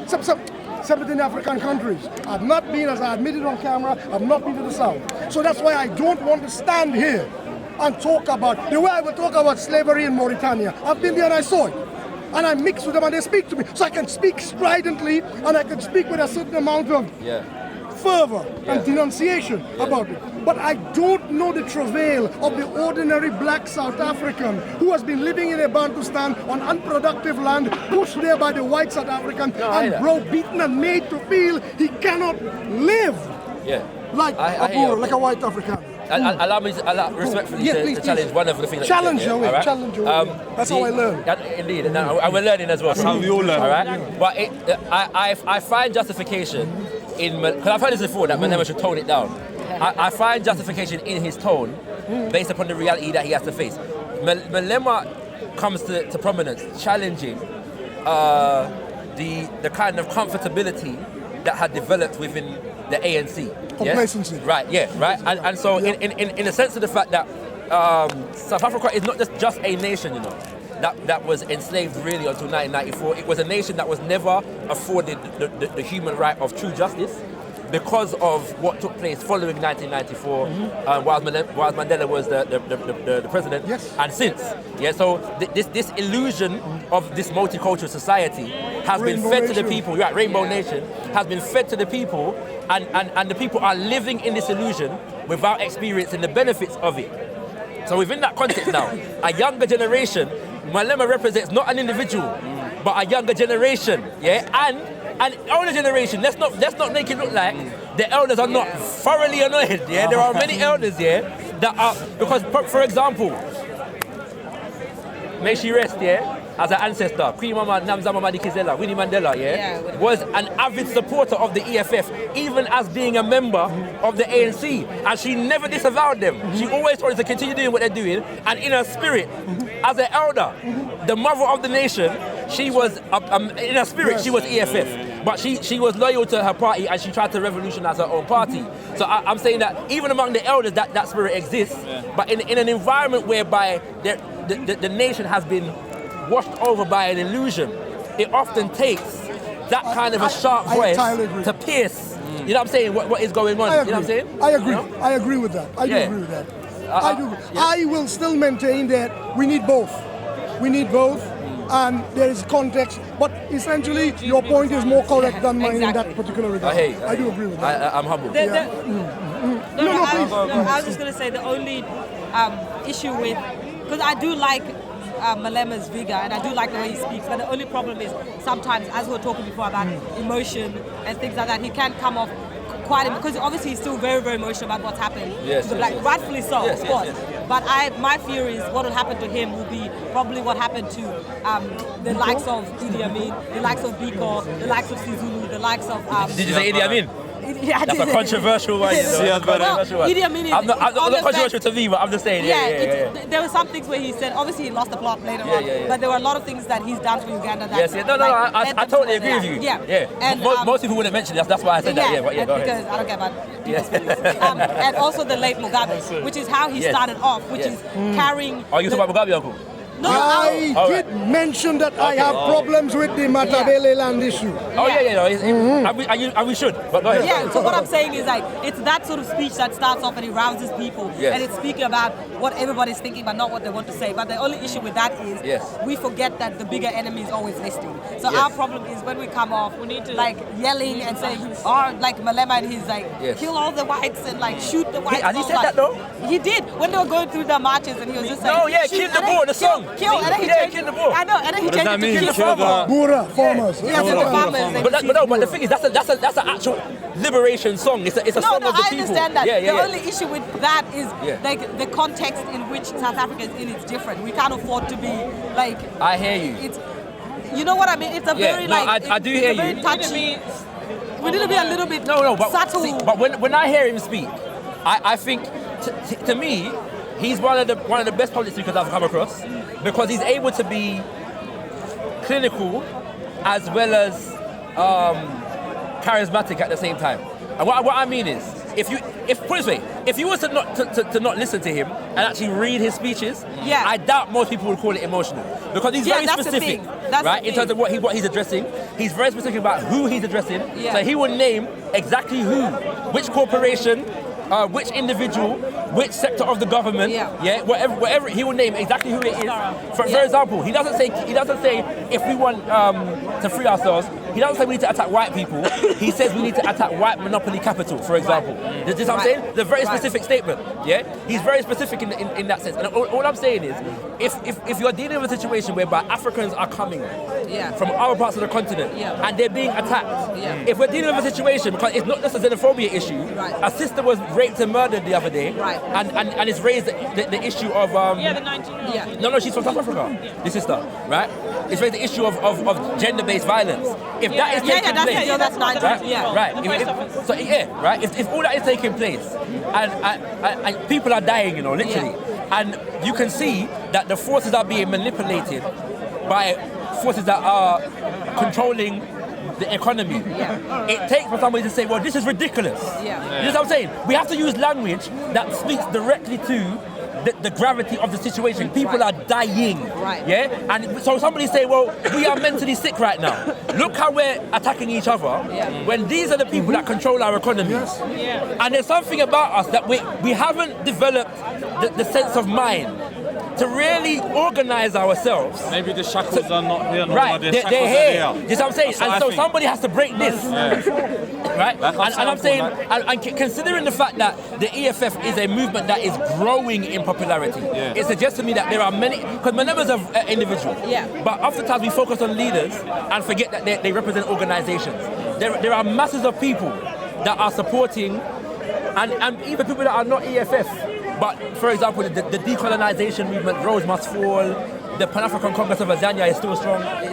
17 African countries. I've not been, as I admitted on camera, I've not been to the South. So that's why I don't want to stand here and talk about, the way I will talk about slavery in Mauritania. I've been there and I saw it. And I mix with them and they speak to me. So I can speak stridently and I can speak with a certain amount of fervor and denunciation about it. But I don't know the travail of the ordinary black South African who has been living in a Bantustan on unproductive land, pushed there by the white South African, and browbeaten and made to feel he cannot live like a poor, like a white African. Allow me respectfully to challenge one of the things that challenge you said, your way, right? challenge your way. That's how I learn. Indeed, and we're learning as well. That's how we all learn. All right? But I find justification in, because I've heard this before, that Malema should tone it down. I find justification in his tone based upon the reality that he has to face. Malema comes to prominence challenging the kind of comfortability that had developed within the ANC. Complacency. Right, right. And so in the sense of the fact that South Africa is not just a nation, that was enslaved really until 1994. It was a nation that was never afforded the human right of true justice because of what took place following 1994, whilst Mandela was the president, and since. So this illusion of this multicultural society has been fed to the people, Rainbow Nation, has been fed to the people, and the people are living in this illusion without experiencing the benefits of it. So within that context now, a younger generation, Malema represents not an individual, but a younger generation, and an older generation. Let's not make it look like the elders are not thoroughly annoyed. There are many elders that are, because for example, may she rest, as an ancestor, Queen Mama Namzama Madikizela, Winnie Mandela, was an avid supporter of the EFF, even as being a member of the ANC, and she never disavowed them. She always wanted to continue doing what they're doing, and in her spirit, as an elder, the mother of the nation, she was, in her spirit, she was EFF, but she was loyal to her party, and she tried to revolutionize her own party. So I'm saying that even among the elders, that spirit exists, but in an environment whereby the nation has been washed over by an illusion, it often takes that kind of a sharp voice to pierce. You know what I'm saying? What is going on? You know what I'm saying? I agree. I agree with that. I do agree with that. I will still maintain that we need both. We need both, and there is context. But essentially, your point is more correct than mine in that particular regard. I do agree with that. I'm humble. No, please. I was just going to say the only issue with, because I do like Malema's vigor and I do like the way he speaks, but the only problem is sometimes, as we were talking before about emotion and things like that, he can come off quite, because obviously he's still very, very emotional about what's happened to the black, rightfully so, of course. But my fear is what will happen to him will be probably what happened to the likes of Idi Amin, the likes of Biko, the likes of Sizulu, the likes of... Did you say Idi Amin? Yeah, that's a controversial one. Idi Amin is I'm not controversial to me, but I'm just saying. There were some things where he said, obviously he lost the plot later on, but there were a lot of things that he's done for Uganda that... I totally agree with you. And, most people wouldn't mention that. That's why I said that. Go ahead. Because I don't care about people's feelings. And also the late Mugabe, which is how he started off, which is carrying... Are you talking about Mugabe, Uncle? No, I did mention that I have problems with the Matabele land issue. And we should, but go ahead. Yeah, so what I'm saying is like, it's that sort of speech that starts off and it rouses people, and it's speaking about what everybody's thinking but not what they want to say. But the only issue with that is we forget that the bigger enemy is always listening. So our problem is when we come off, we need to like yelling and saying, like Malema and he's like, kill all the whites and like shoot the whites. Has he said that though? He did, when they were going through the marches and he was just like, kill the bull, the song. Kill, and then he changed kill the bull. I know, and then he changed it to kill the farmer. Bura, farmers. Yeah, kill the farmers. But the thing is, that's an actual liberation song. It's a song of the people. I understand that. The only issue with that is like the context in which South Africa is in is different. We can't afford to be like. I hear you. It's, you know what I mean? It's a very I do hear you. Very touchy. We need to be a little bit but subtle. See, but when I hear him speak, I think to me, he's one of the best public speakers I've come across, because he's able to be clinical as well as charismatic at the same time. And what I mean is, if you were to not listen to him and actually read his speeches, I doubt most people would call it emotional, because he's very specific, right, in terms of what he's addressing. he's very specific about who he's addressing. Yeah. So he will name exactly who, which corporation, which individual, which sector of the government, whatever he will name exactly who it is. For example, he doesn't say if we want to free ourselves, he doesn't say we need to attack white people. He says we need to attack white monopoly capital, for example. Right. You know what I'm saying? It's a very specific statement. Yeah, he's very specific in that sense. And all I'm saying is, if you're dealing with a situation whereby Africans are coming from other parts of the continent and they're being attacked, if we're dealing with a situation, because it's not just a xenophobia issue, a sister was raped and murdered the other day, and it's raised the issue of the Nigerians. No, she's from South Africa. The sister, right? It's raised the issue of gender-based violence. If that is taking place, that's Nigerian. Right. If all that is taking place, and people are dying, literally, and you can see that the forces are being manipulated by forces that are controlling the economy. It takes for somebody to say, well, this is ridiculous. You know what I'm saying? We have to use language that speaks directly to the gravity of the situation. People are dying. And so somebody say, well, we are mentally sick right now. Look how we're attacking each other when these are the people that control our economy. And there's something about us that we haven't developed the sense of mind to really organize ourselves. Maybe the shackles are not here. Right, they're here. You know what I'm saying? And so somebody has to break this. Right? And I'm saying, and considering the fact that the EFF is a movement that is growing in popularity, it suggests to me that there are many, because my members are individuals, but oftentimes we focus on leaders and forget that they represent organizations. There are masses of people that are supporting, and even people that are not EFF. But, for example, the decolonization movement, Rose Must Fall, the Pan-African Congress of Azania is still strong. I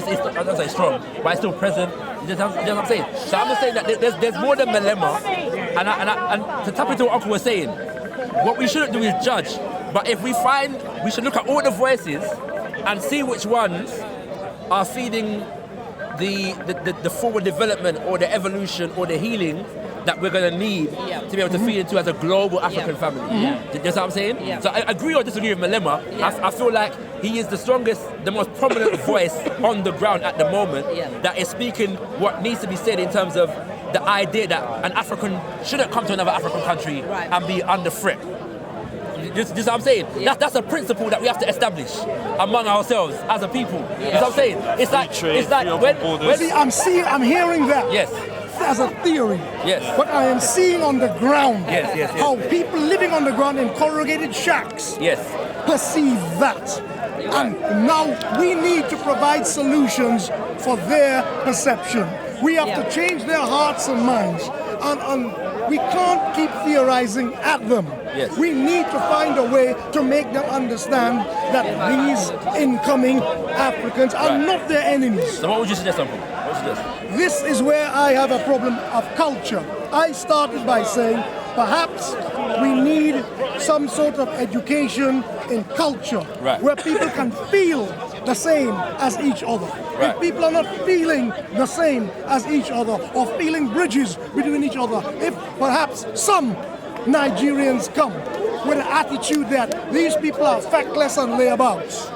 don't say strong, but it's still present. You know what I'm saying? So I'm just saying that there's more than Malema. And to tap into what Uncle was saying, what we shouldn't do is judge. But if we should look at all the voices and see which ones are feeding the forward development or the evolution or the healing that we're going to need to be able to feed into as a global African family. Do you know what I'm saying? So I agree or disagree with Malema. I feel like he is the strongest, the most prominent voice on the ground at the moment that is speaking what needs to be said in terms of the idea that an African shouldn't come to another African country and be under threat. This is what I'm saying. That's a principle that we have to establish among ourselves as a people. You know what I'm saying? It's like when I'm hearing that. Yes. As a theory, but I am seeing on the ground how people living on the ground in corrugated shacks perceive that. And now we need to provide solutions for their perception. We have to change their hearts and minds. And we can't keep theorizing at them. We need to find a way to make them understand that these incoming Africans are not their enemies. So what would you suggest, Uncle? What would you suggest? This is where I have a problem of culture. I started by saying perhaps we need some sort of education in culture where people can feel the same as each other. If people are not feeling the same as each other or feeling bridges between each other, if perhaps some Nigerians come with an attitude that these people are feckless and layabouts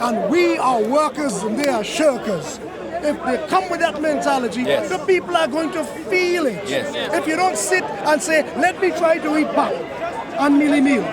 and we are workers and they are shirkers. If they come with that mentality, the people are going to feel it. If you don't sit and say, let me try to eat pap and mealy meal.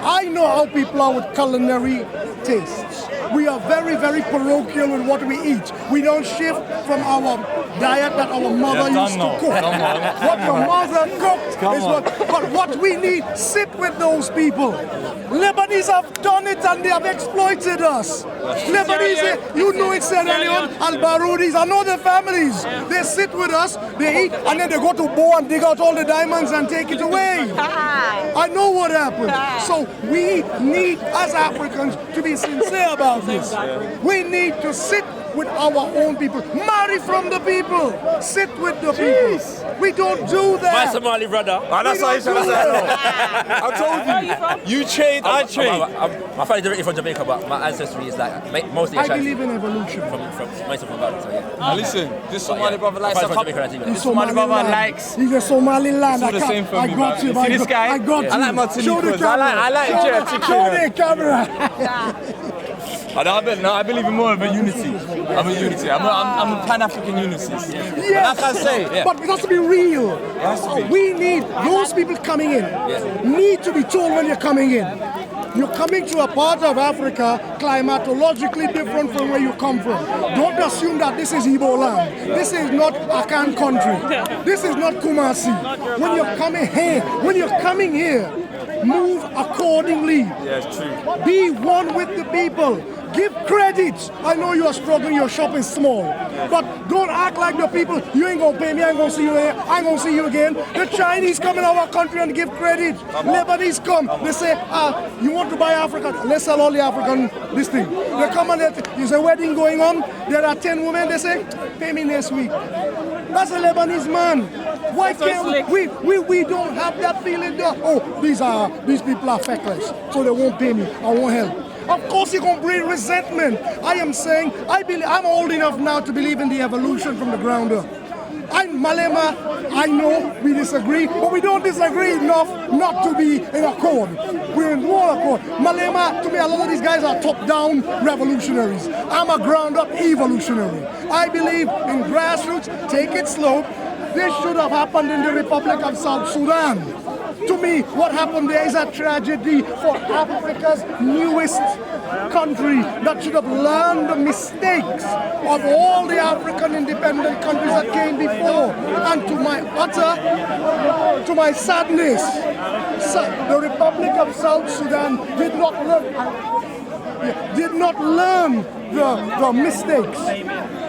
I know how people are with culinary tastes. We are very, very parochial with what we eat. We don't shift from our diet that our mother used to cook. What your mother cooked is what we need. Sit with those people. Lebanese have done it and they have exploited us. Lebanese, you know it, Sierra Leone, Al-Baroudis, I know their families. They sit with us, they eat, and then they go to Bo and dig out all the diamonds and take it away. I know what happened. So we need, as Africans, to be sincere about this. We need to sit with our own people. Marry from the people. Sit with the people. We don't do that. My Somali brother. That's what I said. I told you. You trade, I trade. My family directly from Jamaica, but my ancestry is like mostly I believe in evolution. Mostly from Ghana, so yeah. Listen, this Somali brother likes a couple. This Somali brother likes. He's a Somaliland. It's all the same for me, I got you. You see this guy? I got you. I like my Show the camera. I like Show the camera. I believe in more of a unity. I'm a unity. I'm a Pan-African unity. Yes, I can say. but it has to be real. We need those people coming in. Need to be told when you're coming in. You're coming to a part of Africa climatologically different from where you come from. Don't assume that this is Igbo land. This is not Akan country. This is not Kumasi. When you're coming here, move accordingly. Yeah, it's true. Be one with the people. Give credit. I know you are struggling, your shop is small. But don't act like the people, you ain't gonna pay me, I ain't gonna see you here, I ain't gonna see you again. The Chinese come in our country and give credit. Lebanese come, they say, you want to buy African, let's sell all the African this thing. They come and there's a wedding going on, there are 10 women, they say, pay me next week. That's a Lebanese man. Why can't we don't have that feeling there? Oh, these people are feckless, so they won't pay me, I won't help. Of course you're going to breed resentment. I am saying, I'm old enough now to believe in the evolution from the ground up. Malema, I know we disagree, but we don't disagree enough not to be in accord. We're in one accord. Malema, to me, a lot of these guys are top-down revolutionaries. I'm a ground-up evolutionary. I believe in grassroots, take it slow. This should have happened in the Republic of South Sudan. To me, what happened there is a tragedy for Africa's newest country that should have learned the mistakes of all the African independent countries that came before. And to my sadness, the Republic of South Sudan did not learn the mistakes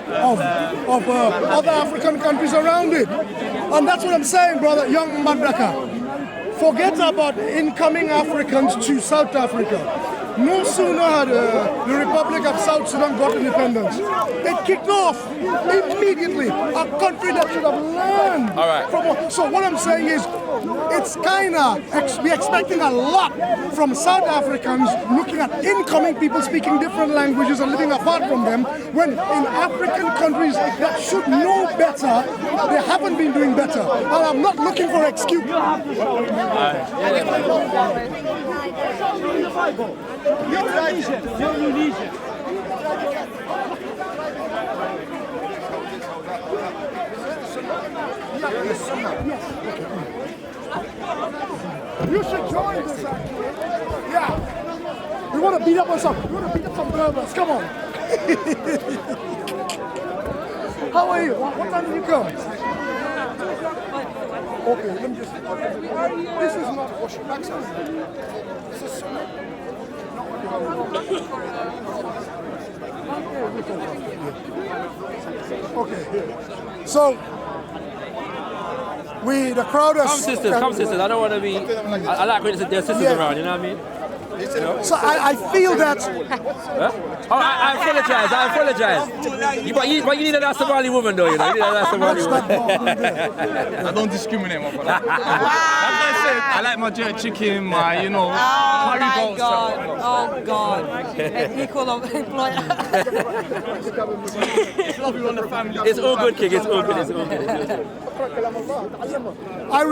of other African countries around it. And that's what I'm saying, brother, young Madraka. Forget about incoming Africans to South Africa. No sooner had the Republic of South Sudan got independence, it kicked off immediately. A country that should have learned. All right. So what I'm saying is, it's we're expecting a lot from South Africans looking at incoming people speaking different languages and living apart from them, when in African countries that should know better, they haven't been doing better. And I'm not looking for excuse. You should join this actually. Yeah. We want to beat up on some Berbers. Come on. How are you? What time did you come? Okay, let me just. This is not washing backside. This is okay. So the crowd is. Come sisters. I don't want to be. I like when there's sisters around. You know what I mean? So I feel that. Huh? Oh, I apologize. But you need a Somali woman though, you know. You need a Somali woman. I don't discriminate, my brother. Like I said, I like my jerk chicken, my, curry goat. Oh God. An equal employer. It's all good, King. It's all good. I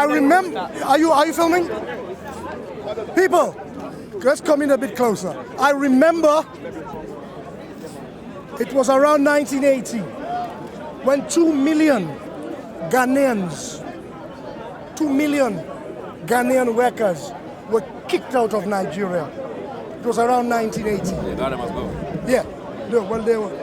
remember. Are you filming? People, let's come in a bit closer. I remember it was around 1980 when 2 million Ghanaian workers were kicked out of Nigeria. It was around 1980. Yeah, Ghana must go. Yeah.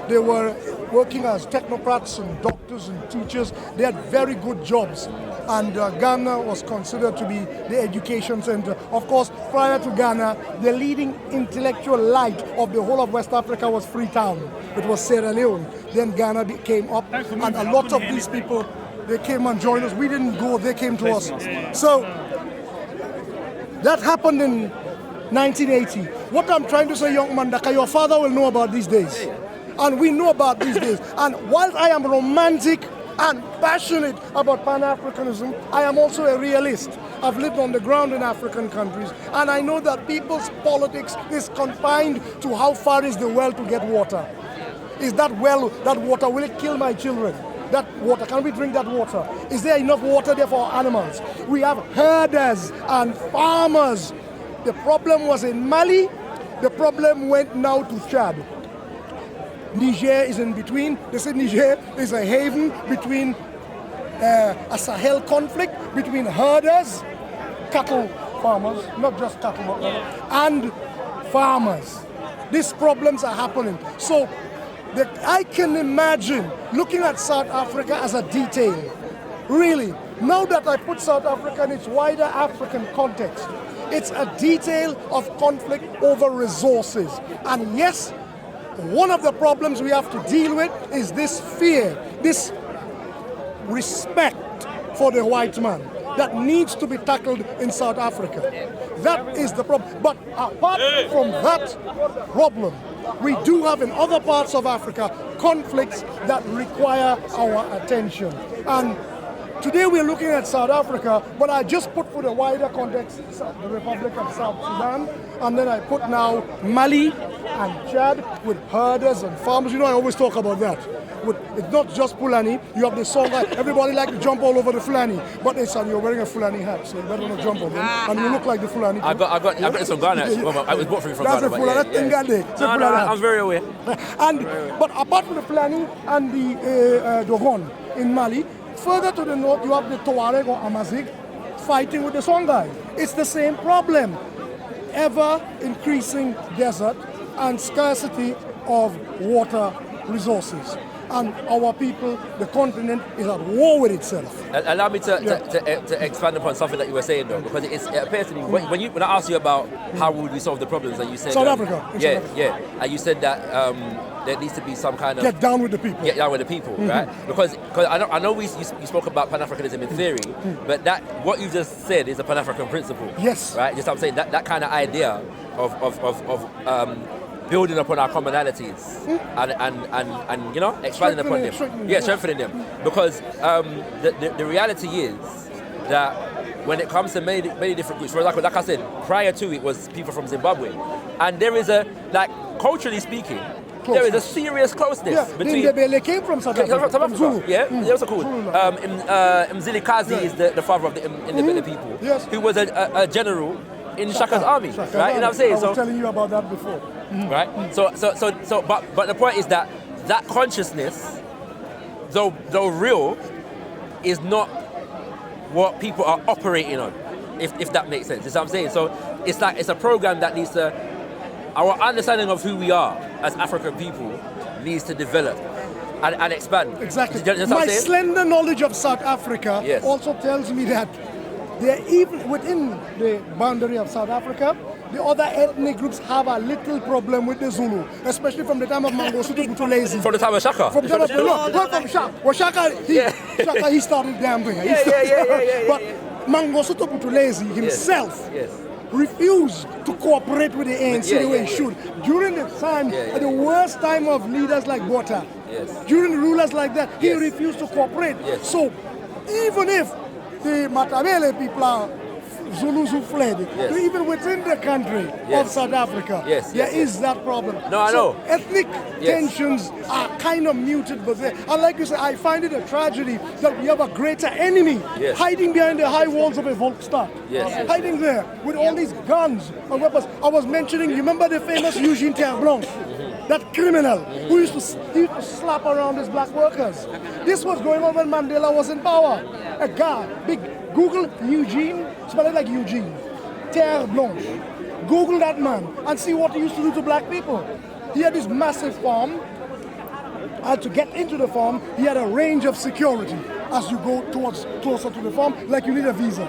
They were working as technocrats and doctors and teachers. They had very good jobs. And Ghana was considered to be the education center. Of course, prior to Ghana, the leading intellectual light of the whole of West Africa was Freetown. It was Sierra Leone. Then Ghana came up, and a lot of these people, they came and joined us. We didn't go, they came to us. So that happened in 1980. What I'm trying to say, young man, that your father will know about these days. And we know about these days. And while I am romantic and passionate about Pan-Africanism, I am also a realist. I've lived on the ground in African countries, and I know that people's politics is confined to how far is the well to get water. Is that well, that water, will it kill my children? That water, can we drink that water? Is there enough water there for our animals? We have herders and farmers The problem was in Mali. The problem went now to Chad. Niger is in between. They say Niger is a haven between a Sahel conflict between herders, cattle farmers, not just cattle, and farmers. These problems are happening. So I can imagine looking at South Africa as a detail. Really, now that I put South Africa in its wider African context, it's a detail of conflict over resources. And yes, one of the problems we have to deal with is this fear, this respect for the white man that needs to be tackled in South Africa. That is the problem. But apart from that problem, we do have in other parts of Africa conflicts that require our attention. And today we're looking at South Africa, but I just put for the wider context the Republic of South Sudan, and then I put now Mali and Chad with herders and farmers. You know, I always talk about that. It's not just Fulani. You have the song, everybody like to jump all over the Fulani, but it's you're wearing a Fulani hat, so you better not jump on them. And you look like the Fulani. I got this from Ghana. I was bought from Ghana. That's a Fulani. No, I'm very aware. But apart from the Fulani and the Dogon in Mali, further to the north, you have the Tuareg or Amazigh fighting with the Songhai. It's the same problem. Ever increasing desert and scarcity of water resources. And our people, the continent, is at war with itself. Allow me to expand upon something that you were saying, though, because it appears to me, when I asked you about how would we solve the problems, and you said... South Africa. And you said that there needs to be some kind of... Get down with the people. Get down with the people, right? Because I know you spoke about Pan-Africanism in theory, but what you just said is a Pan-African principle. Yes. Right? Just what I'm saying, that kind of idea of building upon our commonalities and you know, expanding upon them. Strengthening them. Because the reality is that when it comes to many different groups, for example, like I said, prior to it was people from Zimbabwe. And there is culturally speaking, there is a serious closeness between... They came from South Africa. South Africa, they also called. Mzilikazi is the father of the Ndebele people, who was a general in Shaka's army, right? You know what I'm saying? I was telling you about that before. Right? But the point is that consciousness, though real, is not what people are operating on, if that makes sense. You know what I'm saying? So it's a program that needs to, our understanding of who we are as African people needs to develop and expand. Exactly. You know My slender knowledge of South Africa also tells me that even within the boundary of South Africa, the other ethnic groups have a little problem with the Zulu, especially from the time of Mangosuthu Buthelezi. From the time of Shaka? From the time of Shaka. Well, Shaka, he started damn thing. But Mangosuthu Buthelezi himself refused to cooperate with the ANC the way he should. During the time, the worst time of leaders like Botha, during rulers like that, he refused to cooperate. So even if the Matabele people are Zulus who fled, even within the country of South Africa, there is that problem. I know. Ethnic tensions are kind of muted, but there. And like you said, I find it a tragedy that we have a greater enemy hiding behind the high walls of a Volksstadt, hiding there with all these guns and weapons. I was mentioning, you remember the famous Eugene Terreblanc? That criminal who used to slap around his black workers. This was going on when Mandela was in power. A guy, big, Google Eugene, spell like Eugene, Terreblanc. Google that man and see what he used to do to black people. He had this massive farm, and to get into the farm, he had a range of security as you go closer to the farm, like you need a visa.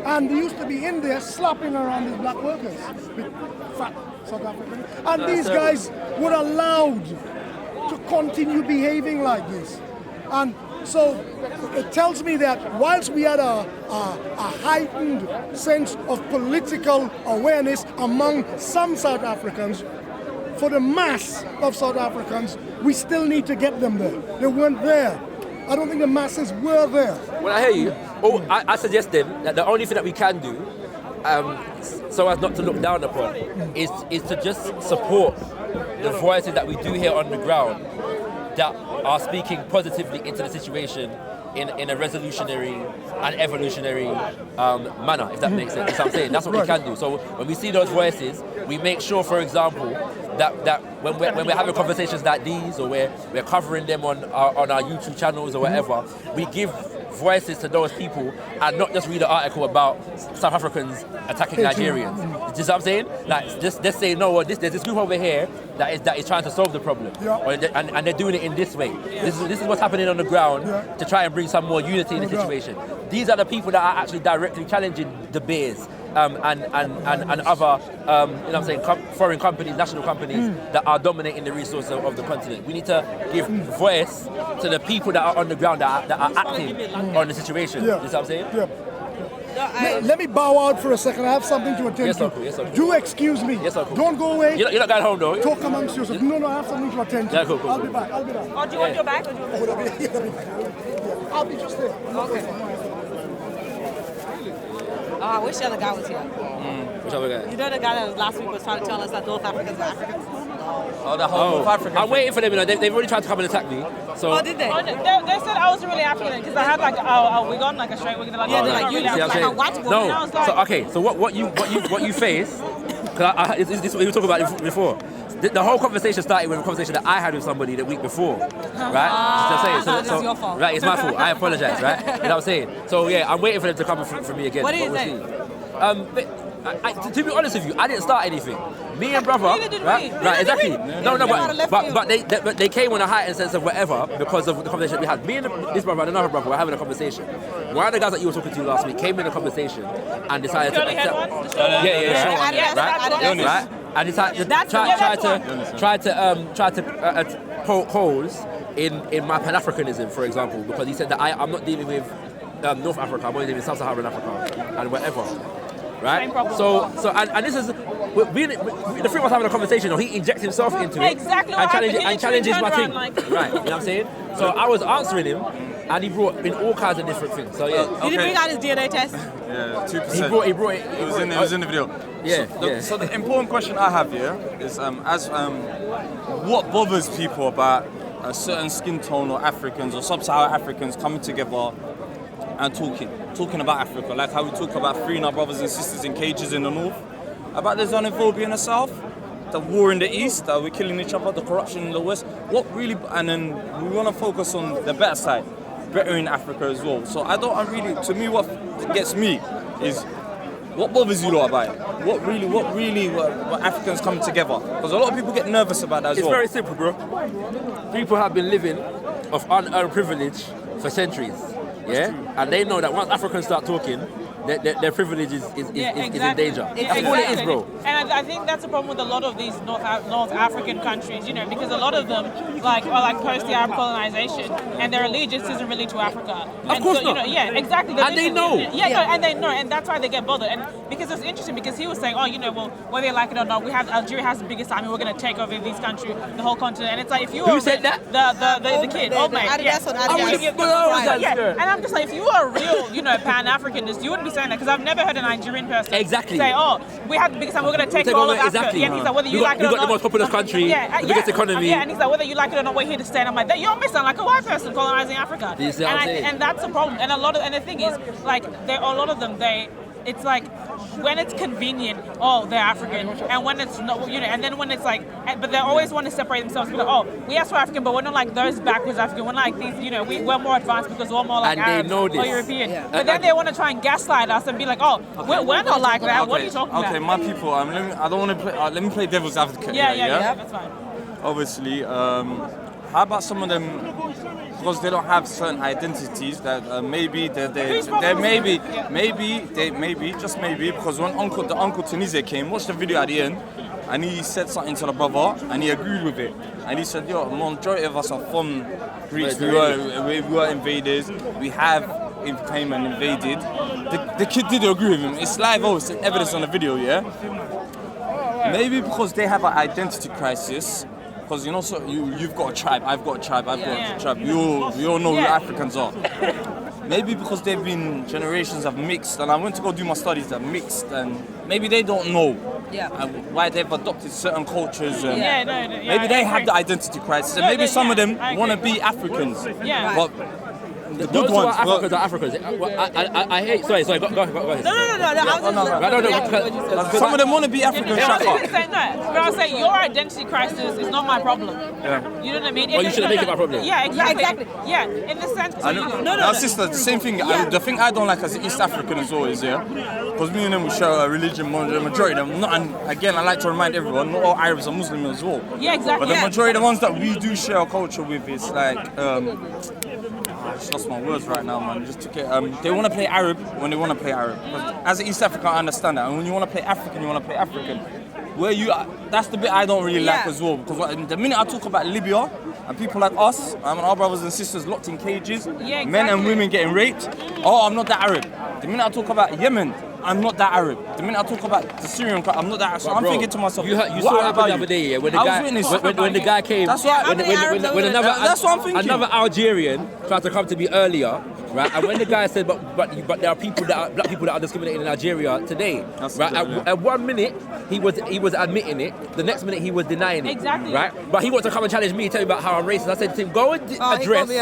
And he used to be in there slapping around his black workers, big, fat South African. And these guys were allowed to continue behaving like this. And so it tells me that whilst we had a heightened sense of political awareness among some South Africans, for the mass of South Africans, we still need to get them there. They weren't there. I don't think the masses were there. Well, I hear you. I suggest then that the only thing that we can do, so as not to look down upon, is to just support the voices that we do hear on the ground that are speaking positively into the situation in a resolutionary and evolutionary manner, if that makes sense. That's what I'm saying. That's what we can do. So when we see those voices, we make sure, for example, that when we're having conversations like these, or we're covering them on our YouTube channels or whatever, we give voices to those people and not just read an article about South Africans attacking Nigerians. Do you know what I'm saying? Like, just say, no, there's this group over here that is trying to solve the problem, and they're doing it in this way. This is what's happening on the ground to try and bring some more unity in the situation. These are the people that are actually directly challenging the bears and other, you know what I'm saying, foreign companies, national companies that are dominating the resources of the continent. We need to give voice to the people that are on the ground that are acting on the situation. You know what I'm saying? Let me bow out for a second. I have something to attend to. Yes, Uncle. Do excuse me. Yes, Uncle. Don't go away. You're not going home, though. Talk amongst yourselves. No, I have something to attend to. Yeah, cool. I'll be back. Oh, do you want your bag? Or do you want I'll be just there. Okay. Oh, I wish the other guy was here. Which other guy? You know the guy that was last week was trying to tell us that North Africans are Africans? Oh, the whole North African. I'm waiting for them, you know. They've already tried to come and attack me. So. Oh, did they? Oh, no, they said I wasn't really African because I had like a wig on, like a straight wig. They're like, Yeah, oh, they're you're like, not you really look See African. what I'm like a saying? white woman. I No. was like- So okay. So what you face? Because this is what we were talking about before. The whole conversation started with a conversation that I had with somebody the week before, right? That's your fault. Right, it's my fault. I apologize, right? You know what I'm saying? So yeah, I'm waiting for them to come for me again. What did but he we'll say? But to be honest with you, I didn't start anything. Me and brother, Neither did we. right? Neither Right, did exactly. we. No, They would've left you. but they came on a heightened sense of whatever because of the conversation we had. Me and this brother and another brother were having a conversation. One of the guys that you were talking to last week came in a conversation and decided to Curly head accept. one? Right. And decided to try to poke holes in my Pan-Africanism, for example, because he said that I'm not dealing with North Africa, I'm only dealing with Sub-Saharan Africa and whatever. Right? So and this is the three of us having a conversation. He injects himself into it Exactly and what happened. challenges my thing. Like... Right? You know what I'm saying? So I was answering him, and he brought in all kinds of different things. So yeah. Did he bring out his DNA test? Yeah, 2%. He brought it. It was in the video. Yeah. So the important question I have here is what bothers people about a certain skin tone or Africans or sub-Saharan Africans coming together and talking about Africa, like how we talk about freeing our brothers and sisters in cages in the north, about the xenophobia in the south, the war in the east, that we're killing each other, the corruption in the west. And then we want to focus on the better side, better in Africa as well. So to me, what gets me is what bothers you lot about it? What Africans come together? Because a lot of people get nervous about that as It's well. very simple, bro. People have been living of unearned privilege for centuries. Yeah, and they know that once Africans start talking, their privilege is in danger. That's all it is, bro. And I think that's the problem with a lot of these North African countries, you know, because a lot of them are post the Arab colonization, and their allegiance isn't really to Africa. Of course not. You know, yeah, exactly. And they know. And they know, and that's why they get bothered. And because it's interesting, because he was saying, whether they like it or not, Algeria has the biggest army. We're going to take over these countries, the whole continent. And it's like, if you Who were said that? The kid, old mate. And I'm just like, if you were a real, Pan-Africanist, you wouldn't be saying that, because I've never heard a Nigerian person say, we have the biggest time, we're going to take all of Africa. Exactly. Yeah, and he's like, whether you like it or not. We've got the most populous country, the biggest economy. Yeah, and he's like, whether you like it or not, we're here to stay. And I'm like, you almost sound like a white person colonizing Africa. And that's the problem. And the thing is, like, a lot of them, it's like, when it's convenient, they're African, and when it's not, and then when it's like, but they always want to separate themselves. Be like, yes, we're African, but we're not like those backwards African. We're like these, we're more advanced because we're more like Arabs or European. Yeah. But then they want to try and gaslight us and be like, we're not like that. What are you talking about? Okay, my people, I don't want to play. Let me play devil's advocate. Yeah, that's fine. Obviously, how about some of them? Because they don't have certain identities that maybe just maybe, because when the uncle Tunisia came, watched the video at the end, and he said something to the brother, and he agreed with it, and he said, majority of us are from Greece, we were invaders, we have came and invaded. The kid did agree with him. It's live, it's evidence on the video, yeah? Maybe because they have an identity crisis. Because you've got a tribe, I've got a tribe, I've got a tribe. We all know who Africans are. Maybe because they've been generations have mixed, and I went to go do my studies that mixed, and maybe they don't know why they've adopted certain cultures. Maybe they have the identity crisis, and maybe some of them want to be Africans. Yeah. But the those good who are ones. Africans are Africans. I hate. Sorry. Go ahead. No. I was just Some of them want to be African. Yeah, Shaka. I was saying that. But I was saying your identity crisis is not my problem. Yeah. You know what I mean? Or you shouldn't make it my problem. Yeah, exactly. Yeah, exactly. Yeah, in the sense. So Now, sister, the same thing. The thing I don't like as an East African as well is, because me and them we share a religion, the majority of them. Not, and again, I like to remind everyone, not all Arabs are Muslim as well. Yeah, exactly. But the majority of the ones that we do share a culture with is like, I just lost my words right now, man. Just took it. They want to play Arab when they want to play Arab. As an East African, I understand that. And when you want to play African, you want to play African. Where you, that's the bit I don't really like as well. Because the minute I talk about Libya and people like us, our brothers and sisters locked in cages, men and women getting raped, I'm not that Arab. The minute I talk about Yemen, I'm not that Arab. The minute I talk about the Syrian, I'm not that Arab. So I'm thinking to myself, you saw what happened the other day, when the guy came. That's what I'm thinking. Another Algerian tried to come to me earlier, right? And when the guy said, but there are people black people that are discriminated in Nigeria today, right? At 1 minute he was admitting it, the next minute he was denying it, exactly, right? But he wanted to come and challenge me, tell me about how I'm racist. I said to him, go and address the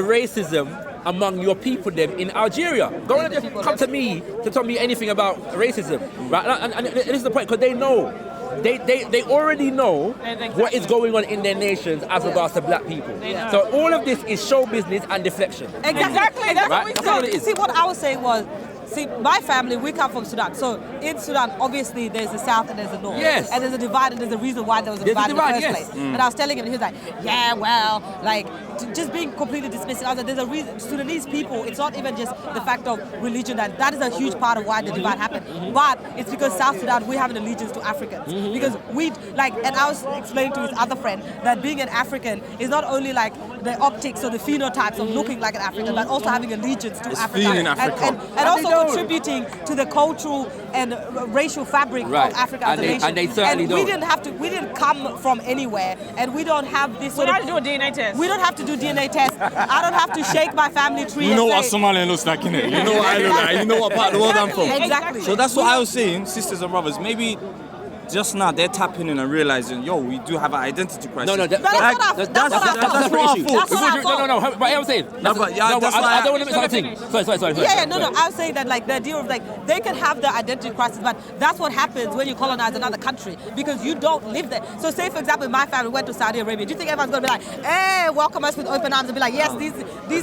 racism among your people them in Algeria. Go and come to me to tell me anything about racism, right? And this is the point, because they know. They already know what is going on in their nations as regards to black people. So all of this is show business and deflection. Exactly. That's right? what we That's all it is. See, what I was saying was, my family, we come from Sudan. So in Sudan, obviously, there's the south and there's the north. Yes. And there's a divide, and there's a reason why there was a divide in the first place. And I was telling him, and he was like, yeah, well, like, just being completely dismissive. I was like, there's a reason. Sudanese people, it's not even just the fact of religion, that is a huge part of why the divide happened. But it's because South Sudan, we have an allegiance to Africans. Because and I was explaining to his other friend that being an African is not only like the optics or the phenotypes of looking like an African, but also having allegiance to Africa. Feeling Africa. And also contributing to the cultural and racial fabric of Africa as a nation. And they certainly don't. We didn't come from anywhere, and we don't have this we don't have to do a DNA test. We don't have to do DNA tests. I don't have to shake my family tree. You know what Somalian looks like, innit? You know what I look like. You know what part of the world I'm from. Exactly. So that's what I was saying, sisters and brothers. Maybe just now they're tapping in and realizing, we do have an identity crisis. No, that's what I thought. No. But I'm saying. I don't want to miss something. Sorry. I was saying that, like, the idea of, like, they can have the identity crisis, but that's what happens when you colonize another country, because you don't live there. So say, for example, my family went to Saudi Arabia. Do you think everyone's going to be like, hey, welcome us with open arms and be like, yes, these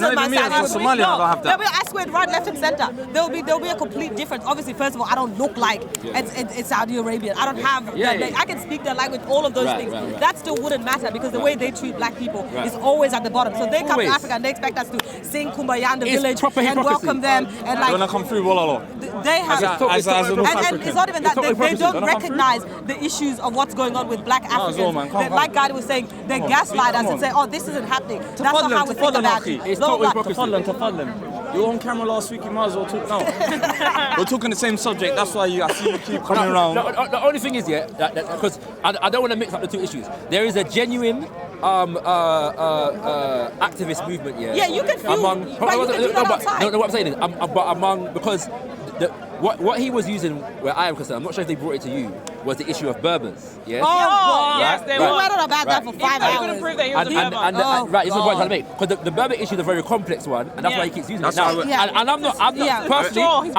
are my Saudi Arabia? No, don't have that. I swear, right, left and center. There'll be a complete difference. Obviously, first of all, I don't look like it's Saudi Arabia. I don't have I can speak their language, all of those things. Right. That still wouldn't matter, because the way they treat black people is always at the bottom. So they come to Africa and they expect us to sing Kumbaya in the village and welcome them. And like, you wanna come through, they have, and it's not even that, they don't recognize the issues of what's going on with black Africans. Like God was saying, they gaslight us and say, this isn't happening. That's not how we think about it. It's total hypocrisy. You were on camera last week, you might as well talk now. We're talking the same subject, that's why I see you keep coming around. The only thing is, because I don't want to mix up the two issues. There is a genuine activist movement, Yeah, you can feel, but you can do that outside. No, what I'm saying is, because what he was using, where I am concerned, I'm not sure if they brought it to you, was the issue of Berbers. Yes? Yes, they were. We went on about that for 5 hours. couldn't prove that he was a Berber. Right, this is what I'm trying to make. Because the Berber issue is a very complex one, and that's why he keeps using it. Now, and I'm not personally,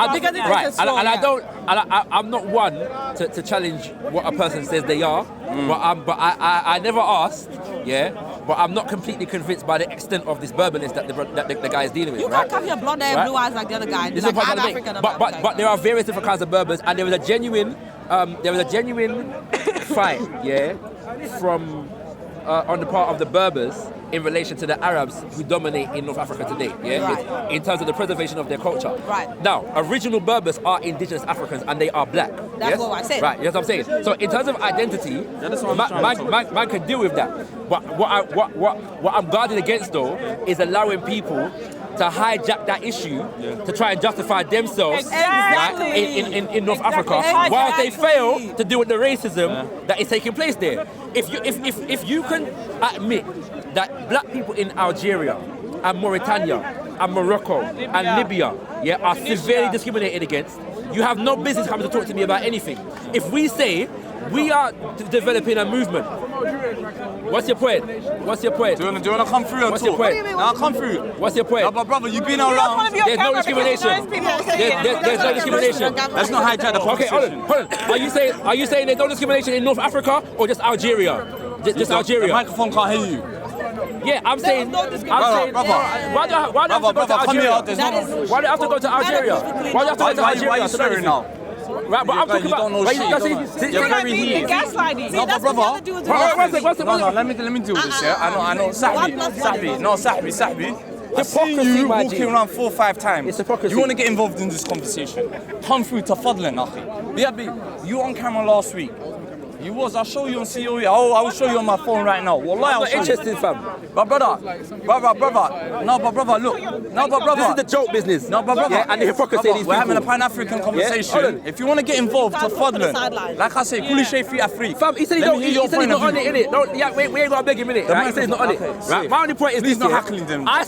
I'm not one to challenge what a person says they are, but I never asked, but I'm not completely convinced by the extent of this Berberness that the guy is dealing with. You can't come here blonde hair and blue eyes like the other guy. This is what I'm trying to make. But there are various different kinds of Berbers, and there was a genuine fight, from on the part of the Berbers in relation to the Arabs who dominate in North Africa today, in terms of the preservation of their culture. Right. Now, original Berbers are indigenous Africans and they are black. That's what I said. Right, that's what I'm saying. So in terms of identity, man can deal with that. But what I'm guarding against, though, is allowing people to hijack that issue to try and justify themselves in North Africa, while they fail to deal with the racism that is taking place there. If you can admit that black people in Algeria and Mauritania and Morocco and Libya are severely discriminated against, you have no business coming to talk to me about anything. If we say we are developing a movement What's your point? What's your point? Do you want to come through and What's talk? your point? Now come through. What's your point? No, but brother, you've been around. There's no discrimination. There's no discrimination. Let's not hijack the Okay, conversation. hold on. Are you saying there's no discrimination in North Africa or just Algeria? Just The Algeria. microphone can't hear you. Yeah, I'm saying. Brother, why do I have to go to Algeria? Why do I have to go to Algeria? Why do I have to go to Algeria? Why are you swearing now? Right, but I'm talking about. You're very heated. Gaslighting. No, but brother. One second. No, let me deal with this, yeah? I know. Sahbi. I've seen Hypocrisy, you my walking G. around 4 or 5 times. It's hypocrisy. You want to get involved in this conversation. Come through to Fadlan, akhi. Yeah, you were on camera last week. You was. I'll show you on COE. I will show you on my phone right now. Wallahi, I'm not interested, fam. But brother. No, but brother, look. No, but brother. This is the joke business. No, but brother. Yeah, and the hypocrisy of these We're having a people. Pan-African conversation. hold on. If you want to get involved to Fadlan, sidelines. like I say, Kuli Shay Free Afri. Fam, he said Let me hear your he's point not of on it, view. innit? No, yeah, we ain't got to beg him, innit? Right? He said he's not on it. Okay, Right? say My only point is Please this, not yeah? heckling them. I'm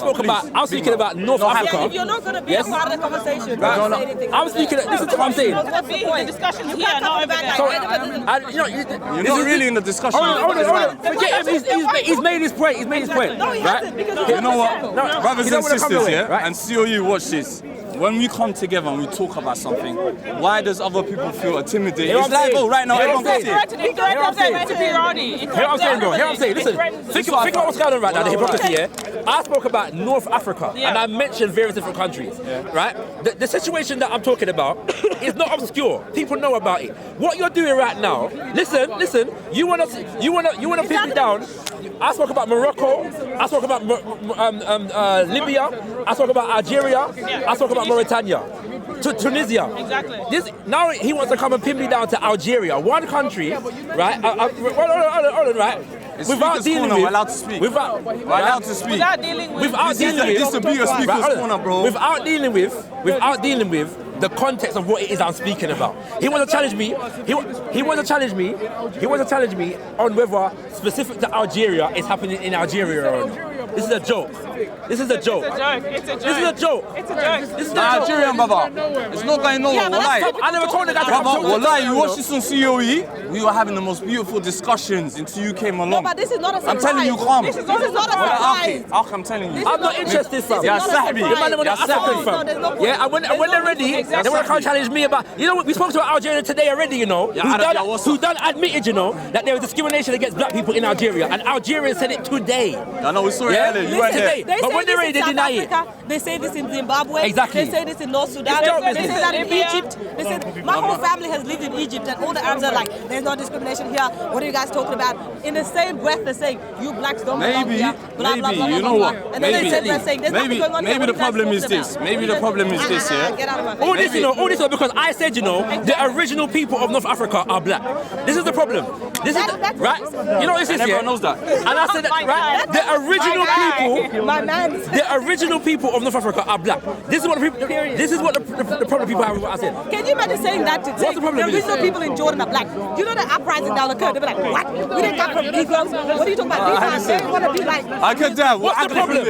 speaking about North Not Africa. Yeah, if you're not going to be Yes. a part of the conversation, Right. don't say anything. I'm speaking. Listen to what I'm saying. What's the The point? discussion's You here, can't not talk over about there. that. So, Wait a minute. and, you know, You're not really in the discussion. Hold on. Forget him. He's made his point. He's made his point. No, he right? hasn't, because You know what? No, Brothers you don't and wanna come sisters, away, yeah? right? And COU, watch this. When we come together and we talk about something, why does other people feel intimidated? Hear what It's I'm like, saying? oh, right now, Hear what everyone I'm gets saying? it. It threatens their superiority. Hear what I'm saying, bro. Hear what I'm saying. Listen, think about what's going on right now, the hypocrisy, yeah? I spoke about North Africa, Yeah. and I mentioned various different countries, right? The situation that I'm talking about is not obscure. People know about it. What you're doing right now, listen, you wanna pin me down. I spoke about Morocco, I spoke about Libya, I spoke about Algeria, I spoke about Mauritania. To Tunisia. Exactly. Now he wants to come and pin me down to Algeria, one country, right? Hold on, right? It's speaker's corner, we're allowed to speak. We're allowed to speak. Without dealing with... This to be a speaker's corner, bro. Without dealing with the context of what it is I'm speaking about. He wants to challenge me. He wants to challenge me. He wants to challenge me on whether specific to Algeria is happening in Algeria or not. This is a joke. This is a joke. It's a joke. It's a joke. This is a joke. It's a joke. This is a joke. Nigerian, brother. It's not going nowhere. Yeah, but that's Wallahi. I never told the guy to come Brother, to wallahi, you watch this on COE, we were having the most beautiful discussions until you came along. No, but this is not a surprise. I'm telling you, calm. This is not a surprise. I'm telling you. I'm not interested, fam. Yeah, Sahbi. The man want Yeah, to African, Sahbi. fam. there's no point. Yeah, and when they're ready, they want to come challenge me about. You know what? We spoke to Algeria today already. You know, who done admitted, you know, that there was discrimination against black people in Algeria, and Algeria said it today. I know, we saw it Yeah? earlier. You weren't there. But when they're ready, they deny it. They say this in Zimbabwe. Exactly. They say this in North Sudan. It's joke They say business. that in Egypt. They say my whole family has lived in Egypt, and all the Arabs are like, "There's no discrimination here. What are you guys talking about?" In the same breath, they're saying, "You blacks don't belong Maybe, here." Blah, blah, blah, you blah, know blah, what? blah. And then they said, they're saying, "There's nothing going on here. Maybe What the are you guys problem is talking this. about?" Maybe the problem is this, yeah? Get out of my face. All this, you know, all this is because I said, you know, the original people of North Africa are black. This is the problem. This is right. You know what this is, And everyone yeah? knows that. And I said that, right? The original people. My man. The original people of North Africa are black. This is what the people. This is what the problem people have with what I said. Can you imagine saying that to What's the problem the with this? original people in Jordan are black? You know the uprising down occurred. They'll be like, what? We didn't come from Negroes. What are you talking about? These guys, they want to be like. I can tell. What's the problem?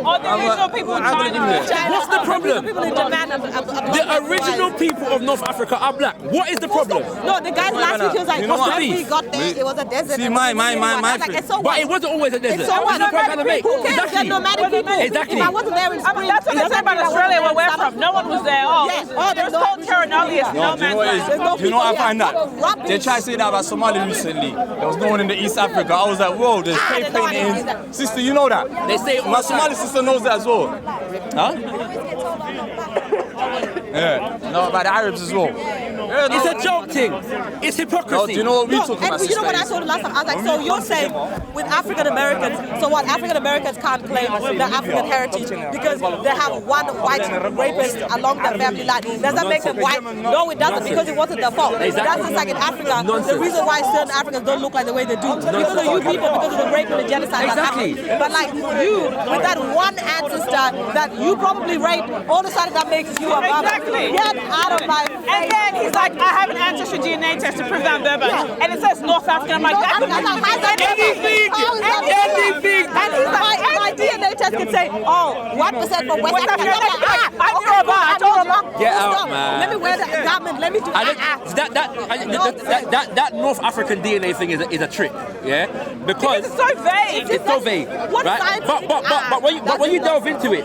All the original people in China. What's the problem? People in Japan are black. The original people of North Africa are black. What is the problem? No, the guy last week he was like, You know what? when we got there, it was a desert. See, and my we didn't want that. friend. Like, so But what? it wasn't always a desert. So what? That's the point I'm trying to make. Who cares? They're Exactly. nomadic people. Exactly. If I wasn't there in I spring, mean, that's what they say about Australia, where we're from. No one was there. Oh, Yes. there's called Terra Nullius. No, do you know what it is? There's no Do you know what I people find here. that? People rubbish. They tried to say that about Somalia recently. There was no one in the East Africa. I was like, whoa, there's Ah, cave there's no one in paintings. East Africa. Sister, you know that? They say it all My the time. Somali sister knows that as well. Huh? Yeah. No, about the Arabs as well. Yeah, It's a joke thing. It's No, hypocrisy. do you know what we No, talking and about, you know what I sister? told him last time? I was like, so you're saying with African Americans, so what African Americans can't claim their African heritage because they have one white rapist along their family line. Does that make them white? No, it doesn't, because it wasn't their fault. That's just like in Africa, the reason why certain Africans don't look like the way they do. Because of you people, because of the rape and the genocide that happened. But like you, with that one ancestor that you probably raped, all of a sudden that makes you a Berber. Exactly. Get out of my face. And then he's like, I have an ancestry DNA test to prove that I'm Berber. Yeah. And it says North African. I'm like, that's Anything. And he's like, my DNA test can say, oh, 1% from West Africa. I told him Get out, man. Let me wear that garment. Let me do that North African DNA thing is a trick, yeah? Because it's so vague. It's so vague, right? But when you delve into it,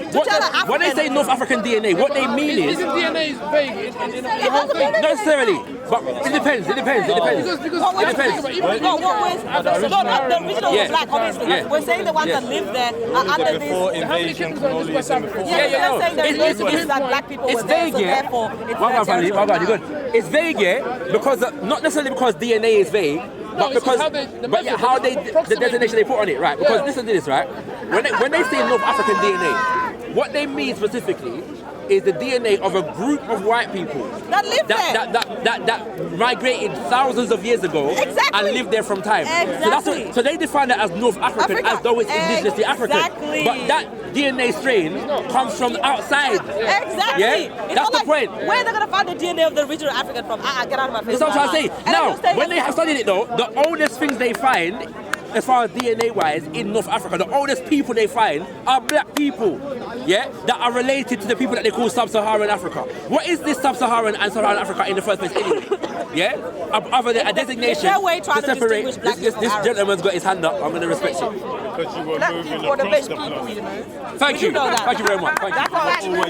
when they say North African DNA, what they mean is DNA is vague. not necessarily, but it depends. It depends. No, the original black, obviously. Yeah. We're saying the ones that live there are under Before this. invasion, colonialism, before... We're saying that it's that black people it's were there, vague, so yeah. therefore it's Well their done, family. Well done, you're good. It's vague, yeah, because not necessarily because DNA is vague, but because the designation they put on it, right? Because listen to this, right? When they say North African DNA, what they mean specifically is the DNA of a group of white people that live there. That migrated thousands of years ago and lived there from time. Exactly. So they define it as North African as though it's indigenous to African. But that DNA strain comes from outside. Exactly. Yeah? That's the point. Where are they going to find the DNA of the original African from? Get out of my face. That's what I'm trying to say. Now, when they have studied it though, the oldest things they find, as far as DNA-wise, in North Africa, the oldest people they find are black people, yeah, that are related to the people that they call Sub-Saharan Africa. What is this Sub-Saharan and Saharan Africa in the first place anyway? Yeah? Other than a designation their way trying to separate. distinguish black This gentleman's got his hand up. I'm going to respect it. Because you were Black moving people are the across best the people, block. you know. Thank you. know that. Thank you very much. Thank you. That's what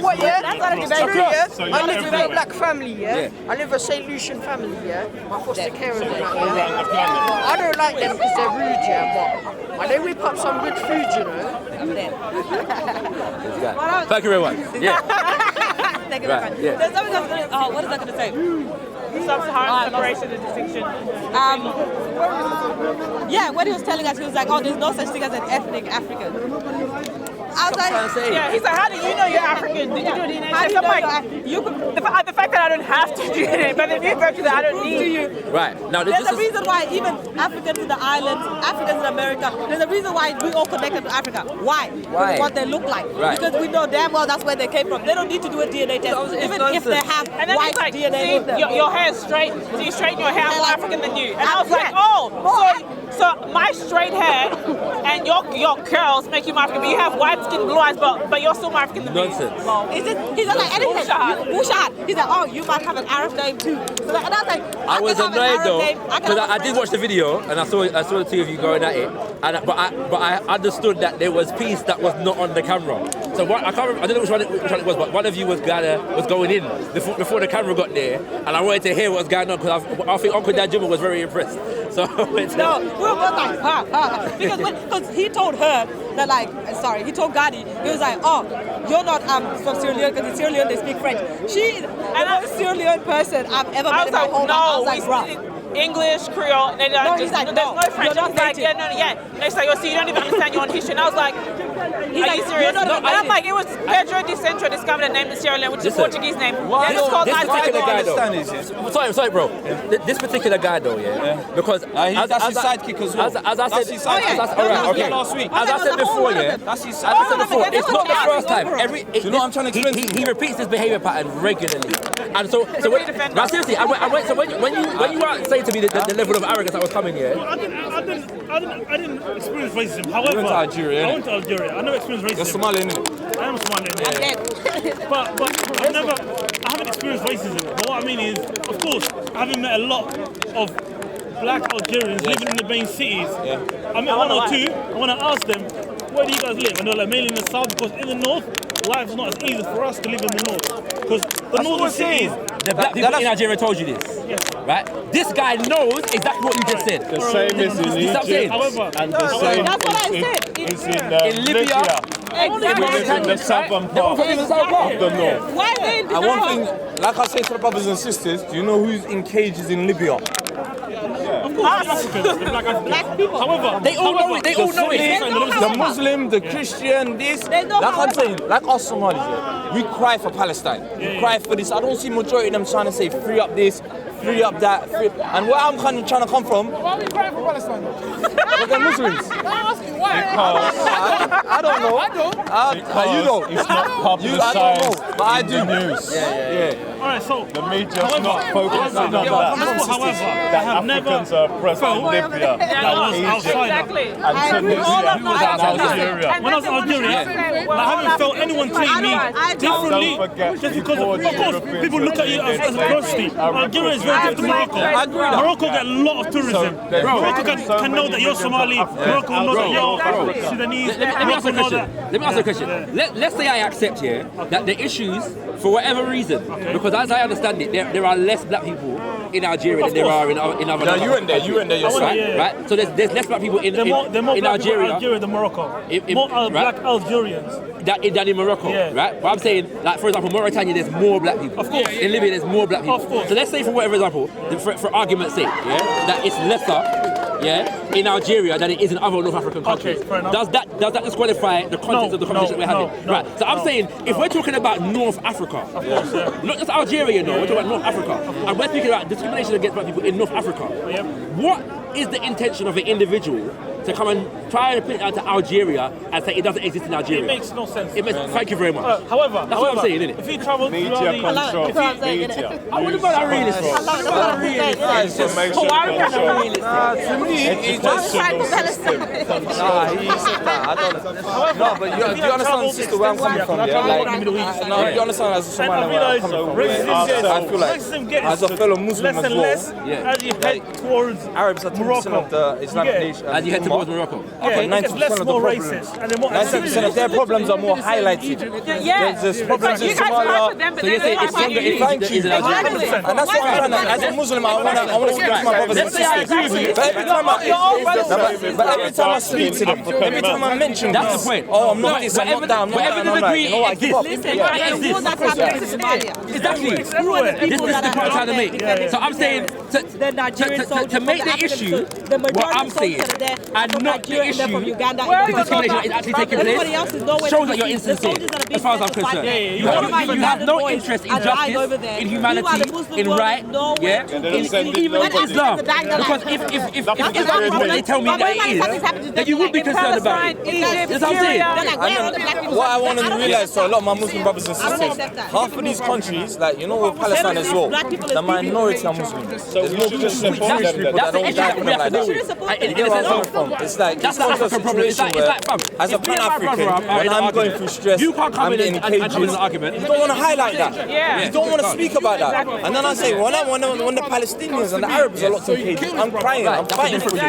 Always that's what moving it's across the very block. true. So I you're live with a everywhere. black family, yeah? I live with a St. Lucian family, yeah? My foster carers and that, All around the yeah? planet. I don't like them because they're rude, yeah, but they whip up some good food, you know? Thank you very much. Yeah. Thank you Right, very much. yeah. There's something else going to what is that going to say? Sub-Saharan separation and distinction. Yeah, when he was telling us, he was like, oh, there's no such thing as an ethnic African. I was like, Yeah, he's like, how do you know you're African? Did you do a DNA how do test? you I'm know like, the fact that I don't have to do it, but the mere fact that I don't need you. Right. Now, this there's a is... reason why even Africans in the islands, Africans in America, there's a reason why we all connected to Africa. Why? Because what they look like. Right. Because we know damn well that's where they came from. They don't need to do a DNA test, even if they have And then white he's like, DNA see, with them. your hair is straight, so you straighten your hair, I'm more African than you. And I was like, so my straight hair and your curls make you more African, but you have white skin, blue eyes, but you're still more African than me. Nonsense. He's not like anything. Bushad. He's like, oh, you might have an Arab name too. So like, and I was like, I was annoyed though, because I did watch the video. video and I saw the two of you going at it, but I understood that there was peace that was not on the camera. So what, I don't know which one it was, but one of you was going in before the camera got there, and I wanted to hear what was going on because I think Uncle Danjuma was very impressed. So No, we were both like, because he told her that he told Gadi, he was like, oh, you're not from Sierra Leone because in Sierra Leone they speak French. She's the most Sierra Leone person I've ever met in my whole life. I was like, bro. English, Creole, they don't he's like, there's no, no French. you're not He's like, native. And it's like, oh, so you don't even understand your own history. And I was like, He's are like, you serious? you're not No, even and I'm native. like, it was Pedro de Centro discovered a name in Sierra Leone, which is a Listen. Portuguese name. Why Then it's called this Ivory particular guy Coast. though. Sorry, bro. This particular guy though, because that's his sidekick as well. As I That's said, his sidekick. last week. As I said before, That's his As I said before, sidekick. it's not the first time. Do you know what I'm trying to explain? He repeats this behaviour pattern regularly, and so seriously, so when you are saying to me the level of arrogance that was coming here. I didn't experience racism. However, went to Algeria, I went to Algeria. I never experienced racism. You're Somali, innit? I am Somali. But I haven't experienced racism. But what I mean is, of course, having met a lot of black Algerians living in the main cities, I met one or two, and when I asked them, where do you guys live? And they're like, mainly in the south, because in the north, life's not as easy for us to live in the north. Because the northern cities... The black people in Nigeria told you this, right? This guy knows exactly what you just said. The same is in Egypt and the same That's what I said. is in Libya. It's in the southern part of the north. Why are they in And one thing, like I say to the brothers and sisters, do you know who's in cages in Libya? Africans, the black people. However, They all know it. They all know it. The Muslim, the Christian, this. Like I'm saying, like us Somalis, we cry for Palestine. We cry for this. I don't see majority of them trying to say free up this, free up that. And where I'm kind of trying to come from. Why are we crying for Palestine? Because they're Muslims. I'm asking why. I don't know. I don't. You don't. It's not publicised. I don't know, but I do. In the news. Yeah. All right, so The media's not focusing on that. however, That Africans are oppressed in Libya, that was outside. Exactly. and Tunisia, and Algeria. When I was in Algeria, I haven't felt anyone treat me differently Don't forget, just because before of the course, Europeans people look at you as a diversity. Algeria is very different to Morocco. Morocco get a lot of tourism. Morocco can know that you're Somali. Morocco knows that you're Sudanese. Let me ask you a Morocco question. know that. Let me ask you a question. Let's say I accept here that the issues, for whatever reason, because as I understand it, there are less black people in Algeria than there are in other No, you went there yourself. right? So there's less black people in They're more black people Algeria in Algeria than Morocco. More right? black Algerians. than in Morocco, right? But I'm saying, like for example, Mauritania, there's more black people. Of course. In Libya, there's more black people. Of course. So let's say, for whatever example, for argument's sake, that it's lesser, in Algeria than it is in other North African countries. Okay, fair enough. Does that disqualify the context of the conversation we're having? Right. So I'm saying, if we're talking about North Africa, not just Algeria, we're talking about North Africa, and we're speaking about discrimination against black people in North Africa. What is the intention of an individual to come and try to put it out to Algeria and say it doesn't exist in Algeria? It makes no sense. Thank you very much. However, that's what I'm saying, isn't it? If you travel Media throughout control. Media. I wouldn't go that realistic. Information control. To me, it's just. I don't. No, but do you understand, sister, where I'm coming from? No, you understand as a Somali where I'm coming from. I feel like, as a fellow Muslim as well, as you head towards Arabs are 10% of the Islamic nation. As you head towards Morocco. Okay, 90% of the problems. 90% of their problems are more highlighted. There's problems in Somalia. So you say it's stronger in Algeria. And that's what I'm trying to, as a Muslim, I want to speak to my brothers and sisters. But every time I speak to them, every time I mention them, that's the point. oh, I'm not this, I'm not that, I'm not that, and I'm like, you know what, I give up. Exactly. This is the point I'm trying to make. So I'm saying, to make the issue what I'm saying, and not the issue, the discrimination is actually taking place, shows that you're insincere, as far as I'm concerned. You have no interest in justice, in humanity, in right, even in Islam. Because if Islam is what they tell me that it is, then you would be concerned about it. That's what I'm saying. What I want to realize, so a lot of my Muslim brothers and sisters, half of these countries, like, you know, with Palestine as well, the minority are Muslims. So we should just support them then. That's the issue we have to deal with. It's like, that's the African problem. It's like, as a Pan-African, when I'm going through stress, you can't come I'm in getting and come in cages. an argument. You don't want to highlight that. You don't want to speak about that. And then I say, when the Palestinians and the Arabs are locked in cages, I'm crying, I'm fighting for you.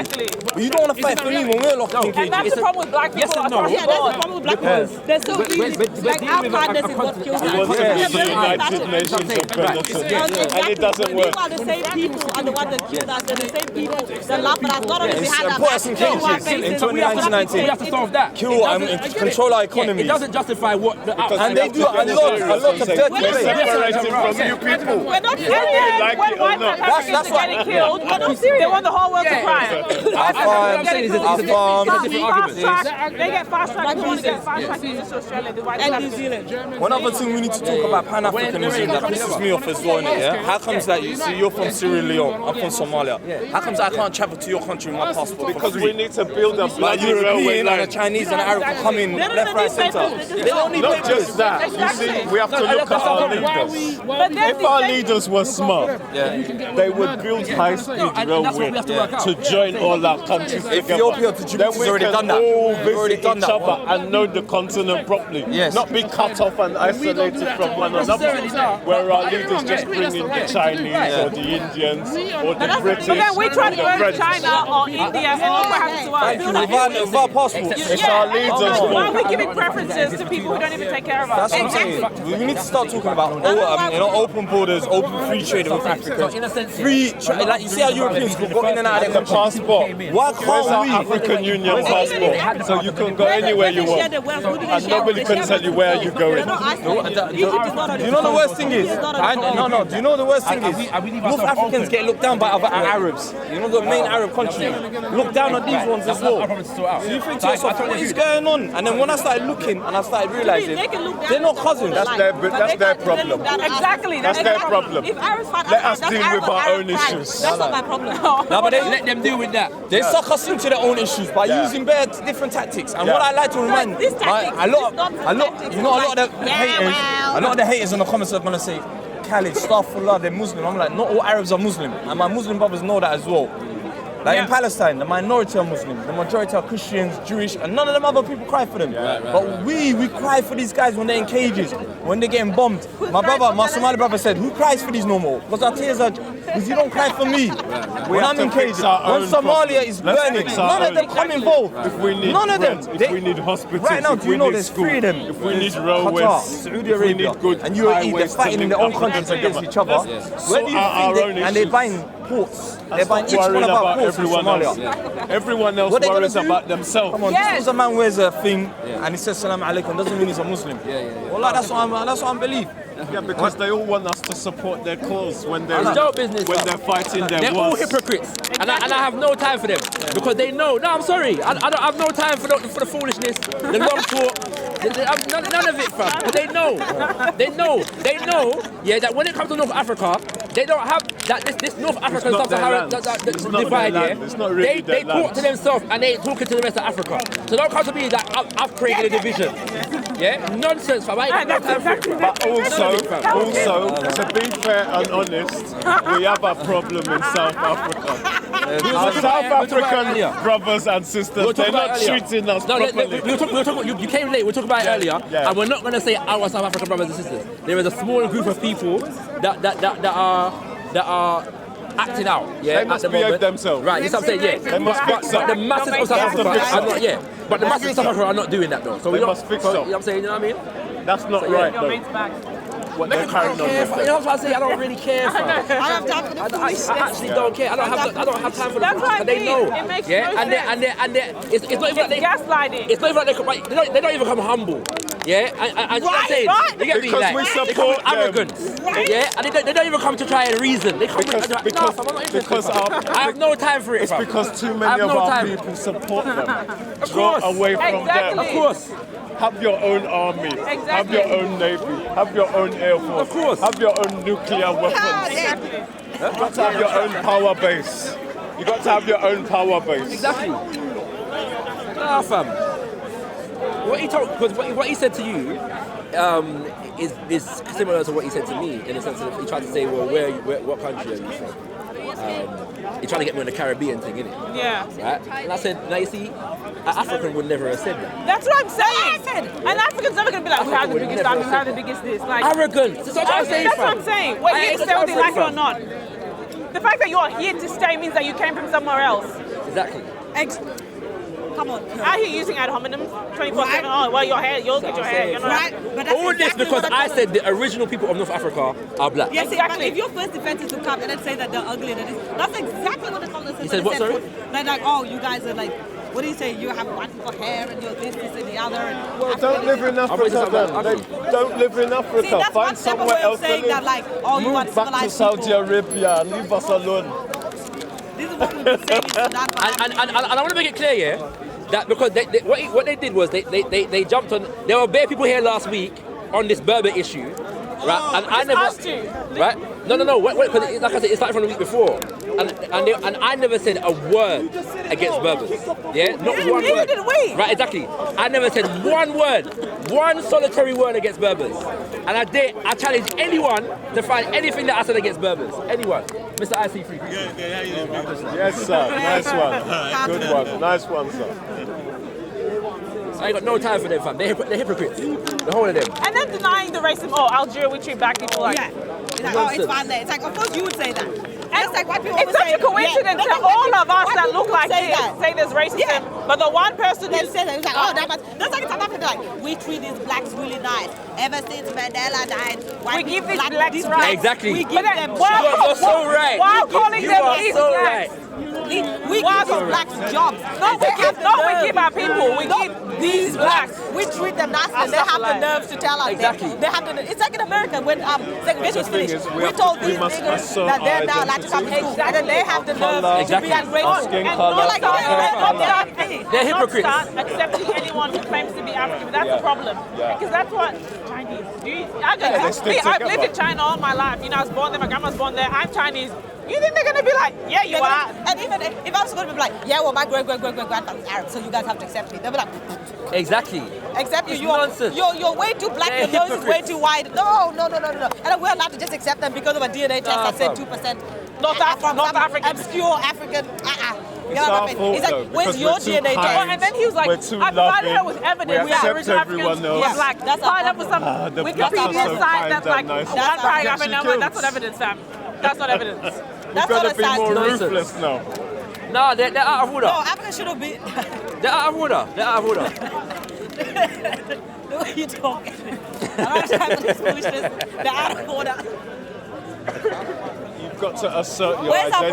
But you don't want to fight for me when we're locked in cages. And that's the problem with black people. Yes and no. Yeah, that's the problem with black people. They're so easy. Like our partners is what kills It was us. the United Nations of Benetton, and it doesn't work. Meanwhile, the same people are the ones that killed us. They're the same people that laugh at us. Not only behind And put us in cages in 2019. We have to solve that. Kill and control our economy. It doesn't justify what the And they do a lot of dirty We're things. separated from you people. We're not Whether you like when it or white not. Africans are getting killed, they want the whole world to cry. Fast track, they get fast track. They want to get fast track visas to Australia. The white and New Zealand. One other thing we need to talk about Pan-Africanism that pisses me off as well, innit, How comes that you see you're from Sierra Leone, I'm from Somalia. How comes I can't travel to your country with my passport? Because we need to build a Like bloody railway European and line. the Chinese and the Arab can come in left, right, centre. They don't need Not papers. just that, you see, we have to look at our leaders. If our leaders were smart, they would build high-speed railway to join all our countries together. Ethiopia to Djibouti Then has we already can done that. all They've already visit done each that. other and know the continent properly. Yes. Not be cut off and isolated from one another, where our leaders just bring in the Chinese or the Indians or the British. But then we try to or go the to French. China or India and look what happens to us. Thank you. With our passports. It's our leaders' Why are fault. we giving preferences to people who don't even take care of us? That's what I'm saying. We need to start talking about open borders, open free trade with Africans. Free trade, like you see how Europeans go in and out of The their country. passport. Why Where's our can't we? African Union passport? So you can go anywhere you want. And nobody can tell you where you're going. Do you know the worst thing is? No. Do you know the worst thing is? North Africans get looked down by other Arabs. You know the main Arab country. Look down on these ones as well. So you think to yourself, what is going on? And then when I started looking and I started realising, they're not cousins. That's their problem. Exactly. That's their problem. If Arabs find Let us deal with our own issues. That's not my problem. No, but let them deal with that. They suck us into their own issues by using different tactics. And what I like to remind, a lot of the haters in the comments are gonna say, Khalid, Astaghfirullah, they're Muslim. I'm like, not all Arabs are Muslim, and my Muslim brothers know that as well. Like in Palestine, the minority are Muslim, the majority are Christians, Jewish, and none of them other people cry for them. But we cry for these guys when they're in cages, when they're getting bombed. My Somali brother said, who cries for these no more? Because our tears are, because you don't cry for me. When I'm in cages, when Somalia is burning, none of them come involved. If we need none of them. If we need hospitals, right now, if do you we know need there's schools, freedom? if we need railways, Qatar, Saudi Arabia, and UAE, they're fighting in their own countries against each other. Where do you think and they're buying ports? They're buying each one of our ports in Somalia. Everyone else worries about themselves. Come on, just because a man wears a thing and he says Salam Alaikum doesn't mean he's a Muslim. Well, that's what I believe. Yeah, because they all want us to support their cause when they're business, when they're fighting their They're wars. all hypocrites, and I have no time for them because they know. No, I'm sorry, I don't have no time for the foolishness, the long talk, none of it, fam. But they know. Yeah, that when it comes to North Africa, they don't have that. This North African Sub-Saharan divide. Yeah, they talk to themselves and they ain't talking to the rest of Africa. So don't come to me that I've created a division. Yeah, nonsense, fam. I ain't got no time for it. But also, to be fair and honest, we have a problem in South Africa. Our South African brothers and sisters, they're not treating us properly. You came late, we talked about it earlier, and we're not going to say our South African brothers and sisters. There is a small group of people that are acting out, they must behave themselves. Right, that's what I'm saying, They must fix but the masses of South Africa are not, but the masses of South Africa are not doing that though. So they must fix up. You know what I'm saying, you know what I mean? That's not right though. What they're carrying on with. You know what I'm saying? I don't really care, fam. I have time for the foolishness. I actually don't care. I don't have time for the That's what I they mean. know. It makes no sense. And it's not even like they gaslighting. It's not even like they don't even come humble. Yeah, and right, saying, right. You get me? Because Like, we support they come with them. arrogance. Right. Yeah, and they don't even come to try and reason. They come Because I have no time for it. It's because too many of our people support them. Draw away from them. Of course. Have your own army. Exactly. Have your own navy. Have your own air force. Of course. Have your own nuclear weapons. Exactly. You've got to have your own power base. You've got to have your own power base. Exactly. Nah, fam. What he said to you is similar to what he said to me in the sense that he tried to say, well, what country are you from? He tried to get me on the Caribbean thing, innit? Yeah. Right? And I said, now you see, an African would never have said that. That's what I'm saying. An African's never gonna be like, we have the biggest army, we have the biggest this. Like, arrogance. That's what I'm saying. That's what I'm saying. We're here to stay whether you like it or not. The fact that you're here to stay means that you came from somewhere else. Exactly. Come on. Out here using ad hominem 24/7. Oh, well, your hair, you'll get your hair. You're not. Right, but that's all exactly this because what I said the original people of North Africa are black. Yes, Exactly. If your first defense is to come and then say that they're ugly, that's exactly what the colonists said. He said what, sorry? Like, oh, you guys are like, what do you say? You have wonderful hair and you're this, and the other. And Well, don't live in Africa then. Don't live in Africa. See, that's Find one step somewhere away else of to saying live. that, like, oh, you want Move back to civilized Saudi people. Arabia and leave us alone. This is what we've been saying in Sudan for And I want to make it clear, yeah, that because what they did was they jumped on. There were bare people here last week on this Berber issue, right? And I never, us too. right? No. Because like I said, it started from the week before, and I never said a word against Berbers. Yeah, not one neither word. did we. Right, exactly. I never said one word, one solitary word against Berbers. And I challenge anyone to find anything that I said against Berbers. Anyone. Mr. IC3. Yes, sir. Nice one. Good one. Nice one, sir. I ain't got no time for them, fam. They're hypocrites. The whole of them. And then denying the racism. Oh, Algeria, we treat black people like. Yeah. It's like, oh, it's fine there. It's like, of course you would say that. It's like white people It's always such a say, coincidence yeah, that all of us white that people look like say this that. say there's racism, Yeah. but the one person They who say that. It's like, oh, that's like in South Africa, like, we treat these blacks really nice. Ever since Mandela died, white We give people, these blacks rights. Exactly. We But give then, them You're so right. While calling You them are East so blacks. right. We give these blacks jobs. We give our people. We give these blacks. We treat them nasty. And they have the nerves to tell us. Exactly. They have the. It's like in America when segregation was finished. We told these niggas that they're now allowed to come to school, and then they have the nerves to be ungrateful. They're hypocrites. Start accepting anyone who claims to be African. That's the problem. Because that's what Chinese do. I've lived in China all my life. You know, I was born there. My grandma was born there. I'm Chinese. You think they're going to be like, yeah, you are? And even if I was going to be like, yeah, well, my great-great-great-great-grandfather is Arab, so you guys have to accept me. They'll be like, exactly. Accept you. You're way too black. Your nose is way too wide. No. And we're allowed to just accept them because of a DNA test that said 2%. Not African. Obscure African. It's our fault, He's like, where's your DNA test? And then he was like, I provided her with evidence. We accept everyone else. Yeah, like, that's tied up with some Wikipedia site that's like, one paragraph and I'm like, that's not evidence, Sam. That's not evidence. We've got to be more ruthless now. No, they're out of order. No, Africa should have been. They're out of order. The way you talk. I don't have this foolishness. They're out of order. You've got to assert your Where's our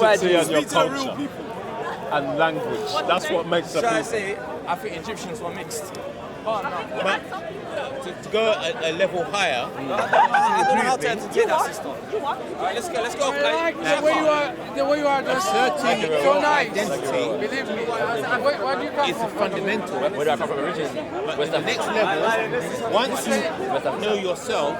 identity, and your culture and language. That's what makes a people. I think Egyptians were mixed. But to go a level higher, I don't know how to entertain that system. Alright, let's go. The way you are just so nice. Identity. Believe me. Where do you come It's from? fundamental. Where do I come from originally? But the next level, once you know yourself,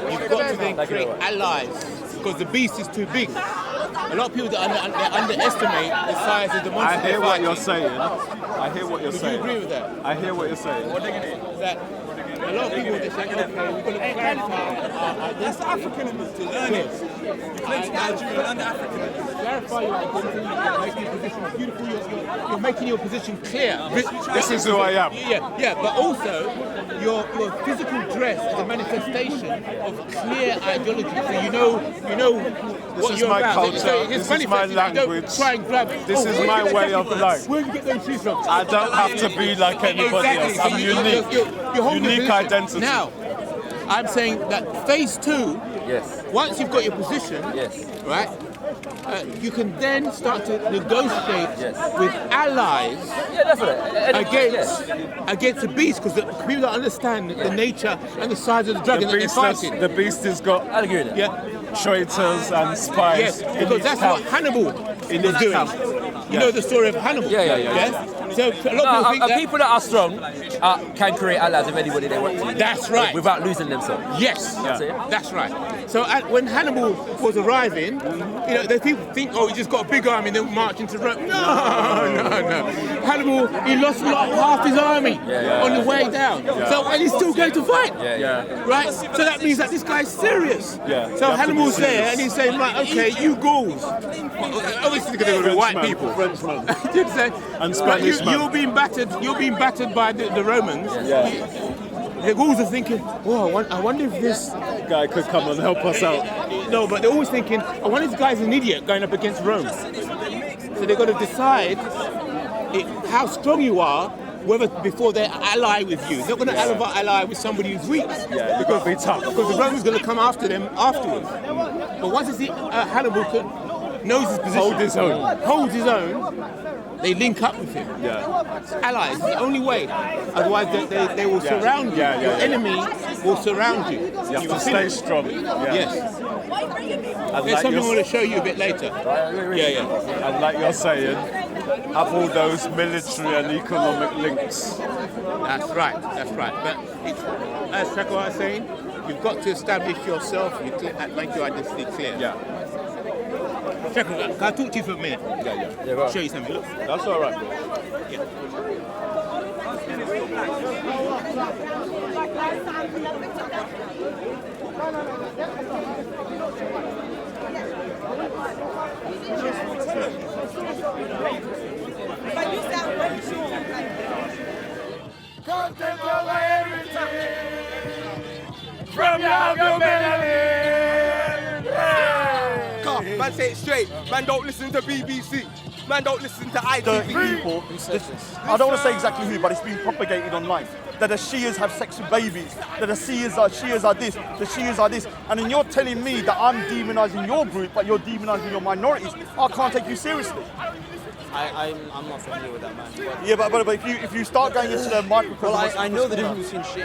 you've got to then create allies. Because the beast is too big. A lot of people they underestimate the size of the monster. I hear what you're saying. Would you agree with that? I hear what you're saying. That a lot of people they say, okay, we're going to clarify. That's African in this to learn it. You claim to be Nigerian and African. Clarify your identity, make your position beautiful. You're making your position clear. This is who I am. Yeah, but also your physical dress is a manifestation of clear ideology. So you know This what is you're my about. culture. So This is my language. Try and grab it. This is my way of life. Where do you get those shoes from? I don't have to be like anybody else. I'm unique. Unique identity. Now, I'm saying that phase 2, Yes. once you've got your position, Yes. right, you can then start to negotiate Yes. with allies Yeah, definitely. against the beast, because people don't understand the nature and the size of the dragon that they're fighting. The beast has got I agree with that. traitors and spies. Yes, in because his that's camp. what Hannibal was doing. You know the story of Hannibal. Yeah. So a lot of people think that. People that are strong can create allies with anybody they want to. That's right. Without losing themselves. Yes, Yeah. that's right. So when Hannibal was arriving, the people think, oh, he just got a big army and then march into Rome. No. Hannibal, he lost half his army on the way down. So and he's still going to fight. Right? So that means that this guy's serious. So Hannibal's there and he's saying, right, okay, you Gauls. Obviously they're going to be white people. Frenchman. Did say, And Spanish man. you're being battered by the Romans. The Gauls are thinking, oh, I wonder if this Guy could come and help us out. No, but they're always thinking, I wonder if this guy's an idiot going up against Rome. So they've got to decide how strong you are, whether before they ally with you. They're not going to ally with somebody who's weak. Yeah, you've got to be tough. Because the Romans going to come after them afterwards. But once you see Hannibal knows his position, holds his own, they link up with him. Allies, it's the only way. Otherwise, they will surround you. Your enemy will surround you. You have to stay strong. Yes. And There's something I want to show you a bit later. And like you're saying, have all those military and economic links. That's right. But it's, as Shaka was saying, you've got to establish yourself and make your identity clear. Shaka, can I talk to you for a minute? Yeah. Show you something. Look. That's all right. Come take over everything from your belly. Come, man, say it straight. Man, don't listen to BBC. Man, don't listen to ITV. People who says this. I don't want to say exactly who, but it's been propagated online. that the Shias have sex with babies, that the Shias are this, the Shias are this, and then you're telling me that I'm demonising your group, but you're demonising your minorities. I can't take you seriously. I'm not familiar with that, man. Yeah, but if you start going into the microcosm... Well, I know the difference between Shia